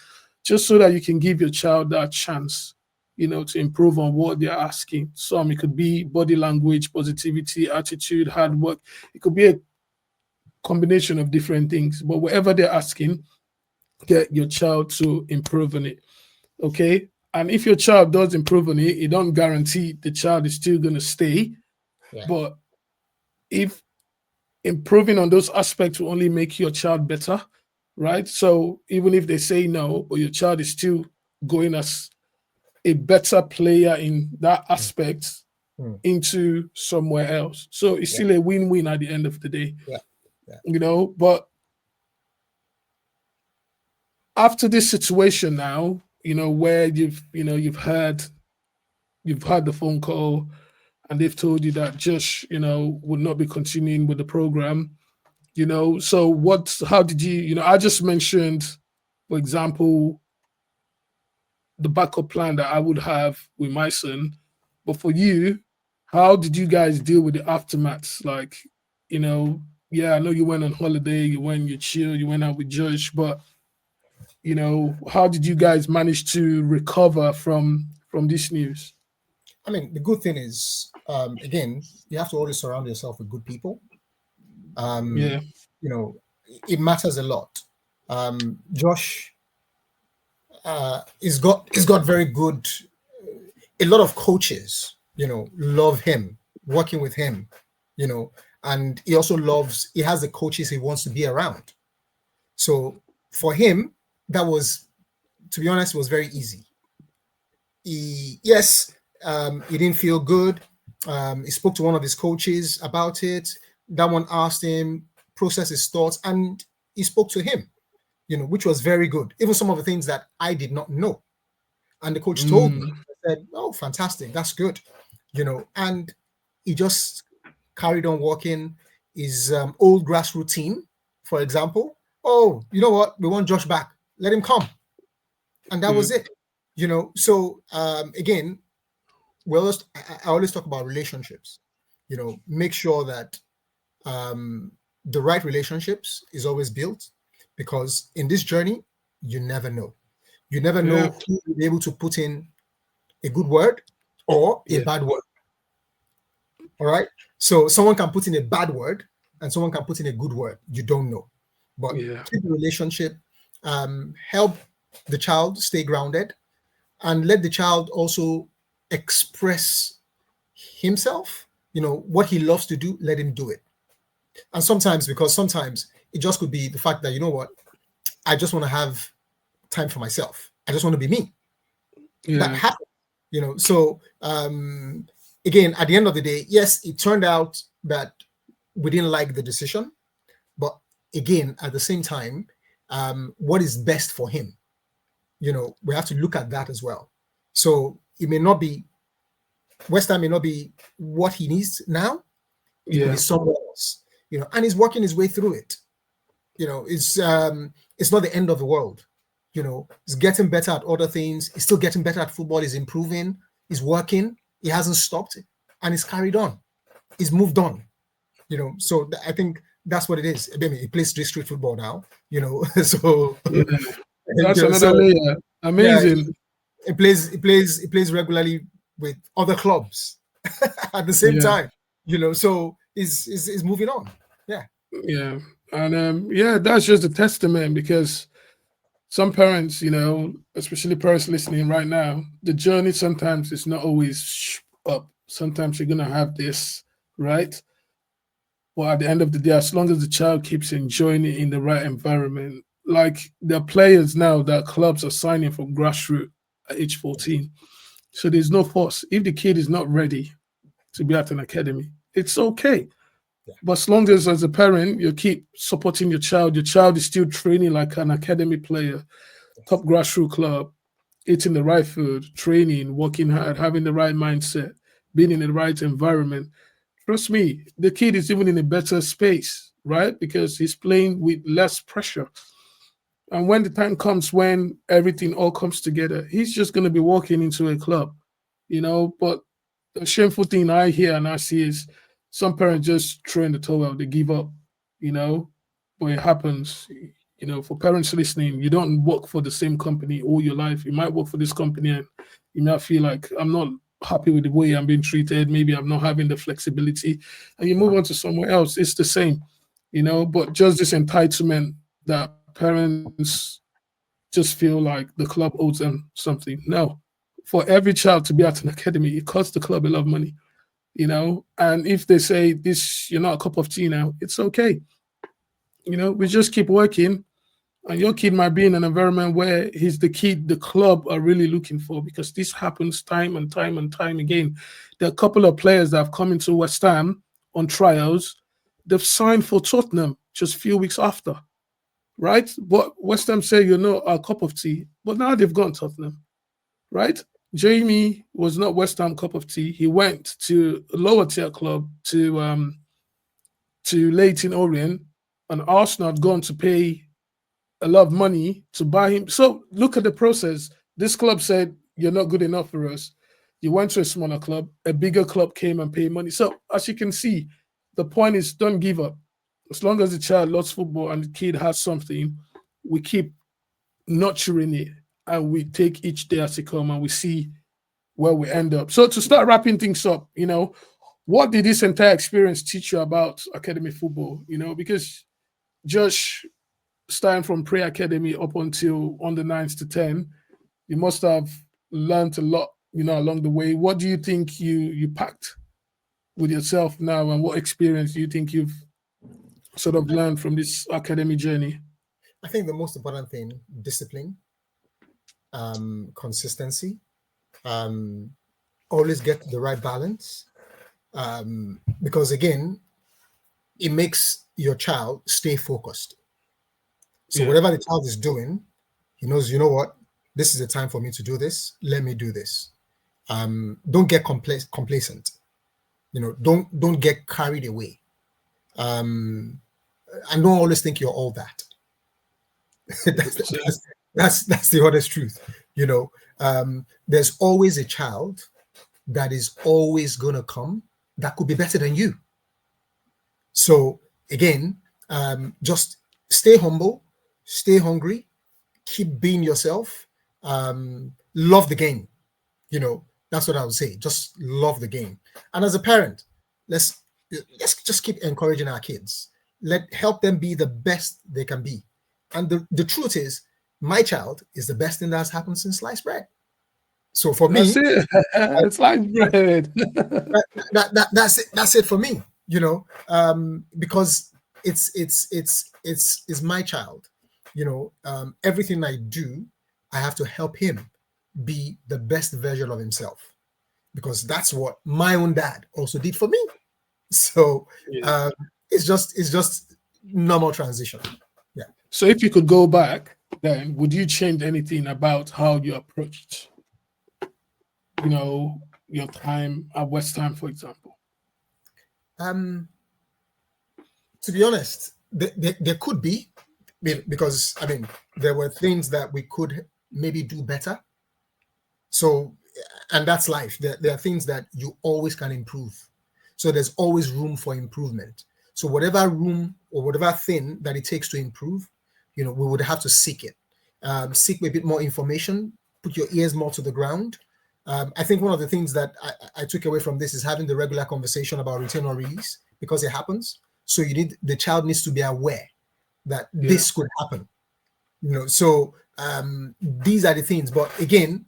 Just so that you can give your child that chance, to improve on what they're asking. Some, it could be body language, positivity, attitude, hard work. It could be a combination of different things. But whatever they're asking, get your child to improve on it. Okay. And if your child does improve on it, it don't guarantee the child is still gonna stay. Yeah. But if improving on those aspects will only make your child better, right? So even if they say no, but your child is still going as a better player in that Mm. aspect Mm. into somewhere else. So it's Yeah. still a win-win at the end of the day, Yeah. Yeah. But after this situation now, where you've had the phone call and they've told you that Josh, would not be continuing with the program, so how did I just mentioned, for example, the backup plan that I would have with my son. But for you, how did you guys deal with the aftermath? Like, yeah, I know you went on holiday, you chill, you went out with Josh, but how did you guys manage to recover from this news? I mean, the good thing is, again, you have to always surround yourself with good people. Um, Yeah, you know, it matters a lot. Josh, he's got very good. A lot of coaches, love him, working with him, you know, and he also loves. He has the coaches he wants to be around. So for him, that was, to be honest, was very easy. Yes, he didn't feel good. He spoke to one of his coaches about it. That one asked him, process his thoughts, and he spoke to him, which was very good. Even some of the things that I did not know. And the coach told me, mm, I said, "Oh, fantastic, that's good," and he just carried on working his old grassroots team, for example. Oh, you know what? We want Josh back. Let him come, and that yeah, was it. So again, I always talk about relationships. Make sure that um, the right relationships is always built, because in this journey, you never know. You never yeah, know who will be able to put in a good word or a yeah, bad word. All right. So someone can put in a bad word and someone can put in a good word. You don't know. But yeah, keep the relationship, help the child stay grounded, and let the child also express himself. What he loves to do, let him do it. And because sometimes it just could be the fact that, what, I just want to have time for myself. I just want to be me. That yeah, happens. So again, at the end of the day, yes, it turned out that we didn't like the decision, but again, at the same time, what is best for him? We have to look at that as well. So it may not be, West Ham may not be what he needs now. It could be yeah, somewhere else. And he's working his way through it. It's not the end of the world. He's getting better at other things. He's still getting better at football. He's improving. He's working. He hasn't stopped, and he's carried on. He's moved on. So I think that's what it is. I mean, he plays district football now. So yeah. That's another so layer. yeah, Amazing. he plays regularly with other clubs at the same Yeah, time. So he's moving on. Yeah. yeah. And yeah, that's just a testament because some parents, especially parents listening right now, the journey sometimes is not always up. Sometimes you're gonna have this, right? But at the end of the day, as long as the child keeps enjoying it in the right environment, like there are players now that clubs are signing from grassroots at age 14. So there's no force. If the kid is not ready to be at an academy, it's okay. Yeah. But as long as a parent, you keep supporting your child is still training like an academy player, top Yes. grassroots club, eating the right food, training, working hard, having the right mindset, being in the right environment. Trust me, the kid is even in a better space, right? Because he's playing with less pressure. And when the time comes when everything all comes together, he's just going to be walking into a club, But the shameful thing I hear and I see is some parents just throw in the towel, they give up, you know, but it happens. For parents listening, you don't work for the same company all your life. You might work for this company and You might feel like I'm not happy with the way I'm being treated. Maybe I'm not having the flexibility, and you move on to somewhere else. It's the same, but just this entitlement that parents just feel like the club owes them something. No, for every child to be at an academy, it costs the club a lot of money. And if they say this, you're not a cup of tea now, it's okay. We just keep working, and your kid might be in an environment where he's the kid the club are really looking for, because this happens time and time and time again. There are a couple of players that have come into West Ham on trials. They've signed for Tottenham just a few weeks after, right? But West Ham say you're not a cup of tea, but now they've gone Tottenham, right? Jamie was not West Ham cup of tea. He went to a lower tier club to Leighton Orient, and Arsenal had gone to pay a lot of money to buy him. So look at the process. This club said, you're not good enough for us. You went to a smaller club, a bigger club came and paid money. So as you can see, the point is don't give up. As long as the child loves football and the kid has something, we keep nurturing it, and we take each day as it comes, and we see where we end up. So to start wrapping things up, what did this entire experience teach you about academy football? Because Josh, starting from pre-academy up until under 9s to 10, you must have learned a lot, along the way. What do you think you packed with yourself now, and what experience do you think you've sort of learned from this academy journey? I think the most important thing, discipline, consistency, always get the right balance, because again, it makes your child stay focused. So whatever the child is doing, he knows, you know what, this is the time for me to do this. Let me do this. Don't get complacent. Don't get carried away. And don't always think you're all that. that's the honest truth. There's always a child that is always going to come that could be better than you. So again, just stay humble, stay hungry, keep being yourself, love the game. That's what I would say. Just love the game. And as a parent, let's just keep encouraging our kids. Help them be the best they can be. And the truth is, my child is the best thing that's happened since sliced bread. So for That's me, it. It's like bread. that's it for me. Because it's my child. Everything I do, I have to help him be the best version of himself, because that's what my own dad also did for me. So it's just normal transition. Yeah. So if you could go back, then would you change anything about how you approached, your time at West Ham, for example? To be honest, there could be, because there were things that we could maybe do better. So, and that's life. There are things that you always can improve. So there's always room for improvement. So whatever room or whatever thing that it takes to improve, we would have to seek it. Seek a bit more information, put your ears more to the ground. I think one of the things that I took away from this is having the regular conversation about return or release, because it happens. So the child needs to be aware that this could happen. So these are the things. But again,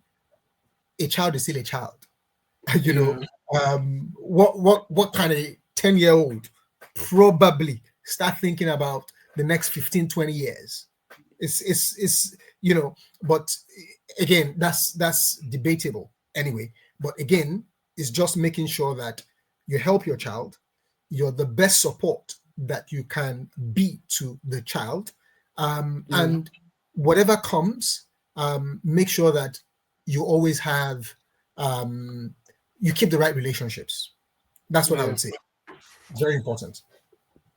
a child is still a child. What kind of 10-year-old probably start thinking about the next 15, 20 years? It's but again, that's debatable anyway. But again, it's just making sure that you help your child. You're the best support that you can be to the child. And whatever comes, make sure that you always have, you keep the right relationships. That's what I would say. Very important.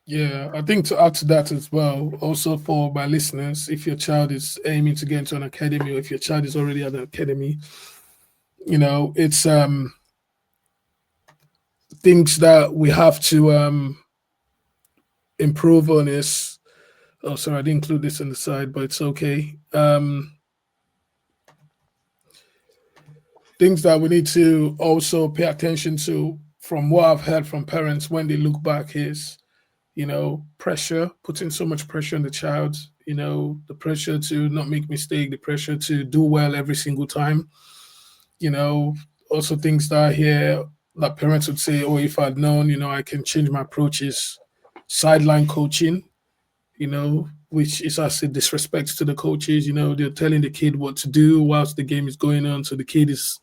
Yeah, I think to add to that as well, also for my listeners, if your child is aiming to get into an academy, or if your child is already at an academy, it's things that we have to improve on is. Oh, sorry, I didn't include this on the side, but it's okay. things that we need to also pay attention to from what I've heard from parents when they look back is, pressure, putting so much pressure on the child, the pressure to not make mistake, the pressure to do well every single time, you know, also things that I hear that parents would say, oh, if I'd known, I can change my approaches, sideline coaching, which is as a disrespect to the coaches. They're telling the kid what to do whilst the game is going on. So the kid is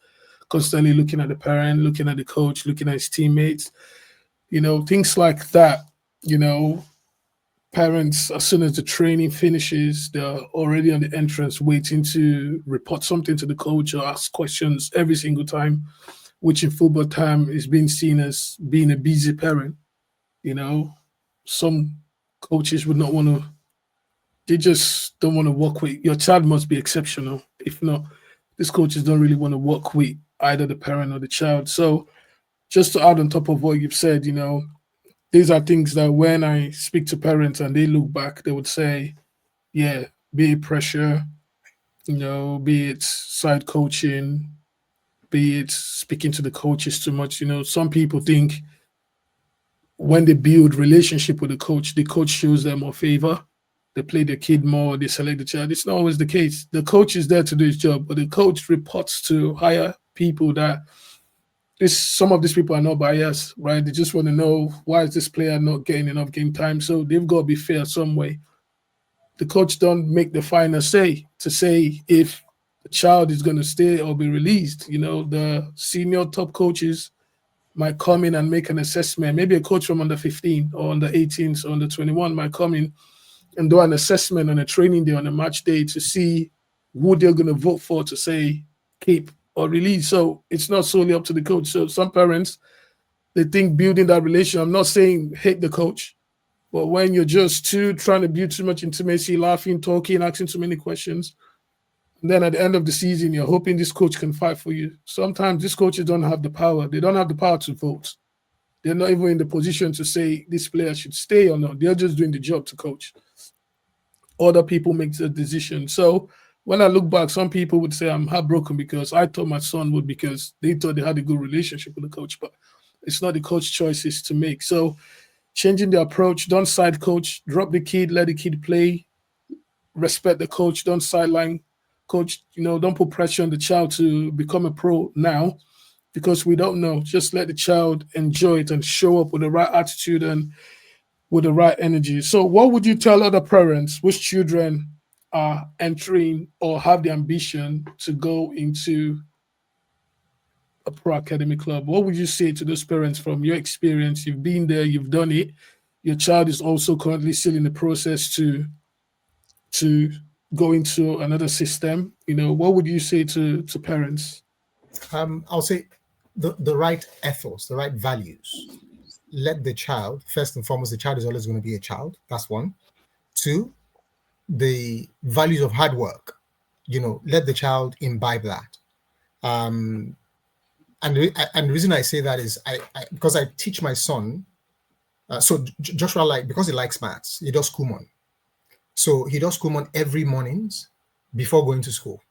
constantly looking at the parent, looking at the coach, looking at his teammates, things like that. You know, Parents, as soon as the training finishes, they're already on the entrance waiting to report something to the coach or ask questions every single time, which in football time is being seen as being a busy parent. You know, some coaches would not want to, they just don't want to work with your child, must be exceptional. If not, these coaches don't really want to work with either the parent or the child. So, just to add on top of what you've said, these are things that when I speak to parents and they look back, they would say, yeah, be it pressure, be it side coaching, be it speaking to the coaches too much. Some people think when they build relationship with the coach shows them more favor. They play the kid more, they select the child. It's not always the case. The coach is there to do his job, but the coach reports to higher people that some of these people are not biased, right? They just want to know, why is this player not getting enough game time? So they've got to be fair some way. The coach don't make the final say to say if the child is going to stay or be released. The senior top coaches might come in and make an assessment. Maybe a coach from under 15 or under 18 or under 21 might come in and do an assessment on a training day, on a match day, to see who they're going to vote for to say keep or release. So it's not solely up to the coach. So some parents, they think building that relation, I'm not saying hate the coach, but when you're just trying to build too much intimacy, laughing, talking, asking too many questions, and then at the end of the season, you're hoping this coach can fight for you. Sometimes these coaches don't have the power. They don't have the power to vote. They're not even in the position to say this player should stay or not. They're just doing the job to coach. Other people make the decision. So when I look back, some people would say I'm heartbroken because I thought my son would, because they thought they had a good relationship with the coach, but it's not the coach choices to make. So changing the approach, don't side coach, drop the kid, let the kid play, respect the coach, don't sideline coach, don't put pressure on the child to become a pro now, because we don't know. Just let the child enjoy it and show up with the right attitude and with the right energy. So what would you tell other parents whose children are entering or have the ambition to go into a pro academy club? What would you say to those parents from your experience? You've been there, you've done it. Your child is also currently still in the process to go into another system. What would you say to parents? I'll say the right ethos, the right values. Let the child, first and foremost, the child is always going to be a child. That's one. Two, the values of hard work. Let the child imbibe that. And the reason I say that is because I teach my son. So Joshua, because he likes maths, he does Kumon. So he does Kumon every mornings before going to school.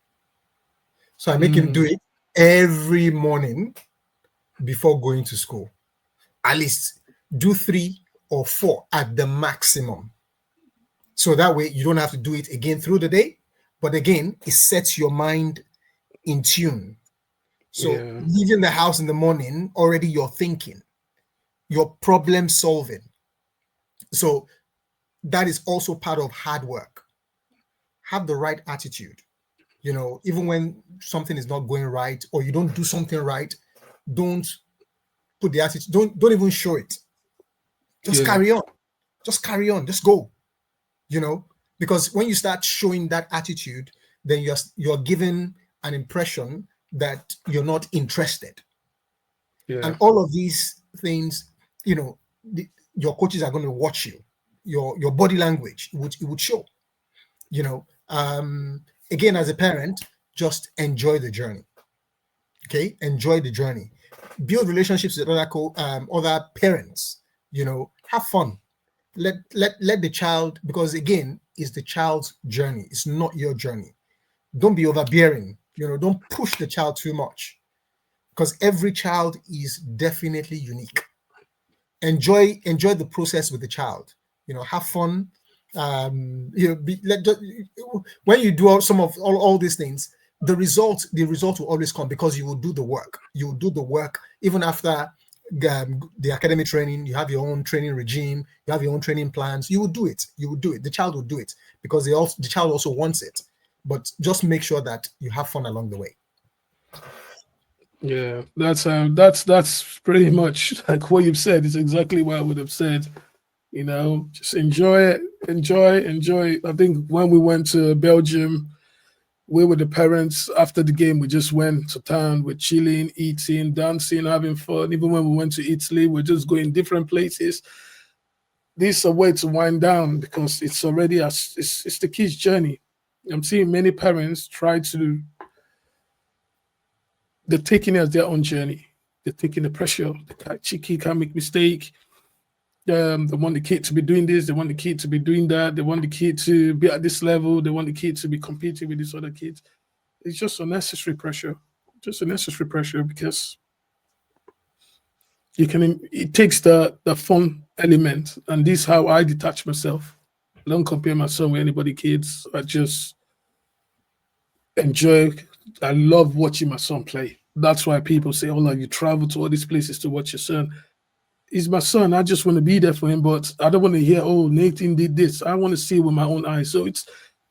So I make him do it every morning before going to school. At least do 3 or 4 at the maximum. So that way you don't have to do it again through the day. But again, it sets your mind in tune. So leaving the house in the morning, already you're thinking, you're problem solving. So that is also part of hard work. Have the right attitude. Even when something is not going right or you don't do something right, don't put the attitude, don't even show it. Just carry on. Just carry on. Just go. Because when you start showing that attitude, then you're given an impression that you're not interested. And all of these things, your coaches are going to watch you. Your body language, it would show. Again, as a parent, just enjoy the journey. Okay, enjoy the journey. Build relationships with other parents. Have fun. Let the child, because again, it's the child's journey. It's not your journey. Don't be overbearing. Don't push the child too much. because every child is definitely unique. Enjoy the process with the child. Have fun. When you do some of all these things, the result will always come, because you will do the work. You will do the work even after the academic training. You have your own training regime. You have your own training plans. You will do it. You will do it. The child will do it, because the child also wants it. But just make sure that you have fun along the way. Yeah, that's pretty much like what you've said. It's exactly what I would have said. Just enjoy it, enjoy. I think when we went to Belgium, we were the parents. After the game, we just went to town. We're chilling, eating, dancing, having fun. Even when we went to Italy, we're just going different places. This is a way to wind down, because it's already it's the kids' journey. I'm seeing many parents try to they're taking it as their own journey. They're taking the pressure. The kid can't make mistake. They want the kid to be doing this. They want the kid to be doing that. They want the kid to be at this level. They want the kid to be competing with these other kids. It's just unnecessary pressure. Just unnecessary pressure, because it takes the fun element, and this is how I detach myself. I don't compare my son with anybody kids. I just enjoy. I love watching my son play. That's why people say, "Oh, like you travel to all these places to watch your son." He's my son. I just want to be there for him, but I don't want to hear, "Oh, Nathan did this." I want to see it with my own eyes. So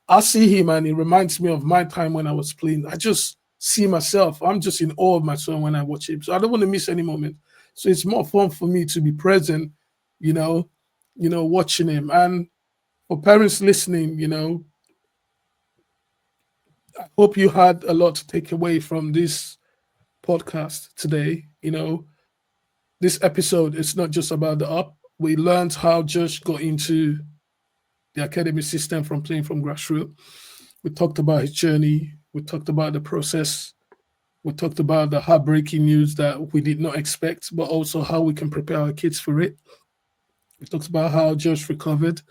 I see him, and it reminds me of my time when I was playing. I just see myself. I'm just in awe of my son when I watch him. So I don't want to miss any moment. So it's more fun for me to be present, you know, watching him. And for parents listening, I hope you had a lot to take away from this podcast today. This episode is not just about the up. We learned how Josh got into the academy system from playing from grassroots. We talked about his journey. We talked about the process. We talked about the heartbreaking news that we did not expect, but also how we can prepare our kids for it. We talked about how Josh recovered,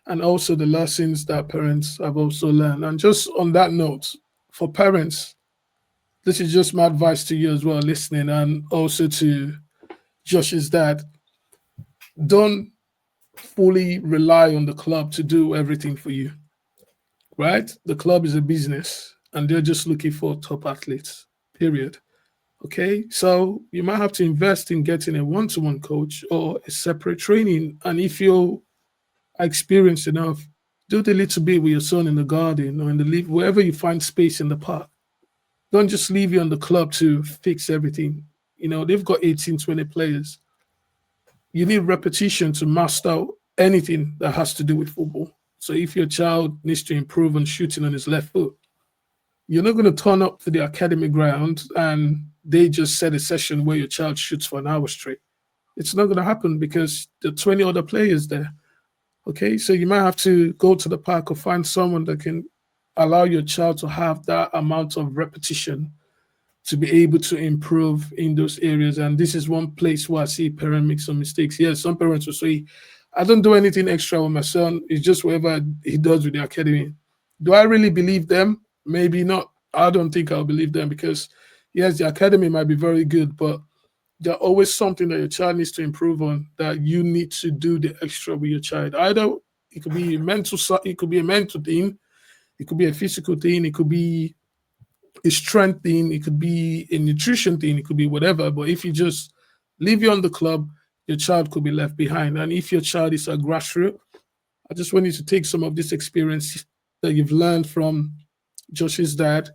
and also the lessons that parents have also learned. And just on that note, for parents, this is just my advice to you as well, listening, and also to Josh's dad. Don't fully rely on the club to do everything for you, right? The club is a business, and they're just looking for top athletes, period. Okay, so you might have to invest in getting a one to one coach or a separate training. And if you are experienced enough, do the little bit with your son in the garden or in the wherever you find space in the park. Don't just leave you on the club to fix everything. They've got 18, 20 players. You need repetition to master anything that has to do with football. So if your child needs to improve on shooting on his left foot, you're not going to turn up to the academy ground and they just set a session where your child shoots for an hour straight. It's not going to happen, because there are 20 other players there. Okay, so you might have to go to the park or find someone that can allow your child to have that amount of repetition to be able to improve in those areas. And this is one place where I see parents make some mistakes. Yes, some parents will say, "I don't do anything extra with my son. It's just whatever he does with the academy." Do I really believe them? Maybe not. I don't think I'll believe them, because yes, the academy might be very good, but there's always something that your child needs to improve on, that you need to do the extra with your child. Either it could be mental, it could be a mental thing, it could be a physical thing, it could be a strength thing, it could be a nutrition thing, it could be whatever. But if you just leave you on the club, your child could be left behind. And if your child is a grassroots, I just want you to take some of this experience that you've learned from Josh's dad,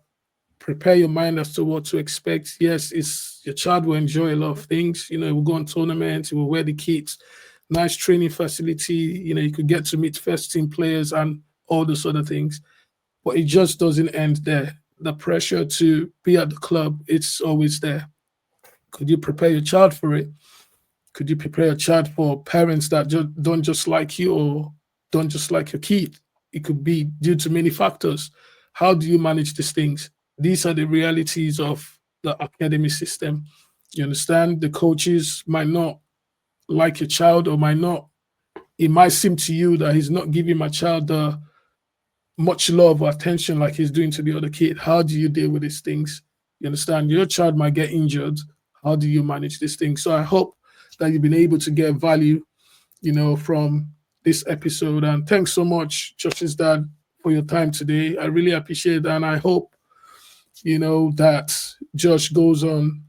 prepare your mind as to what to expect. Yes, it's your child will enjoy a lot of things. It will go on tournaments, it will wear the kits, nice training facility. You could get to meet first team players and all those other things. But it just doesn't end there. The pressure to be at the club, it's always there. Could you prepare your child for it? Could you prepare a child for parents that don't just like you or don't just like your kid? It could be due to many factors. How do you manage these things? These are the realities of the academy system. You understand? The coaches might not like your child, or might not. It might seem to you that he's not giving my child the much love or attention like he's doing to the other kid. How do you deal with these things? You understand? Your child might get injured. How do you manage this thing? So I hope that you've been able to get value, from this episode. And thanks so much, Josh's dad, for your time today. I really appreciate that. And I hope, that Josh goes on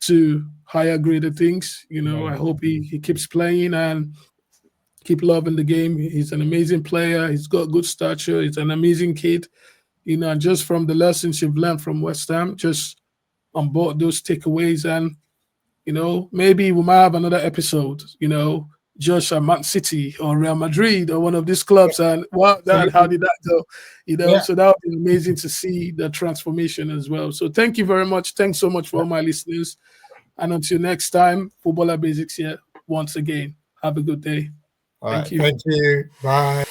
to higher graded things. I hope he keeps playing and keep loving the game. He's an amazing player. He's got good stature. He's an amazing kid. And just from the lessons you've learned from West Ham, just on board those takeaways. And, maybe we might have another episode, Josh at Man City or Real Madrid or one of these clubs. And how did that go? Yeah. So that would be amazing to see the transformation as well. So thank you very much. Thanks so much for all my listeners. And until next time, Footballer Basics here once again. Have a good day. All Thank right. you. Thank you. Bye.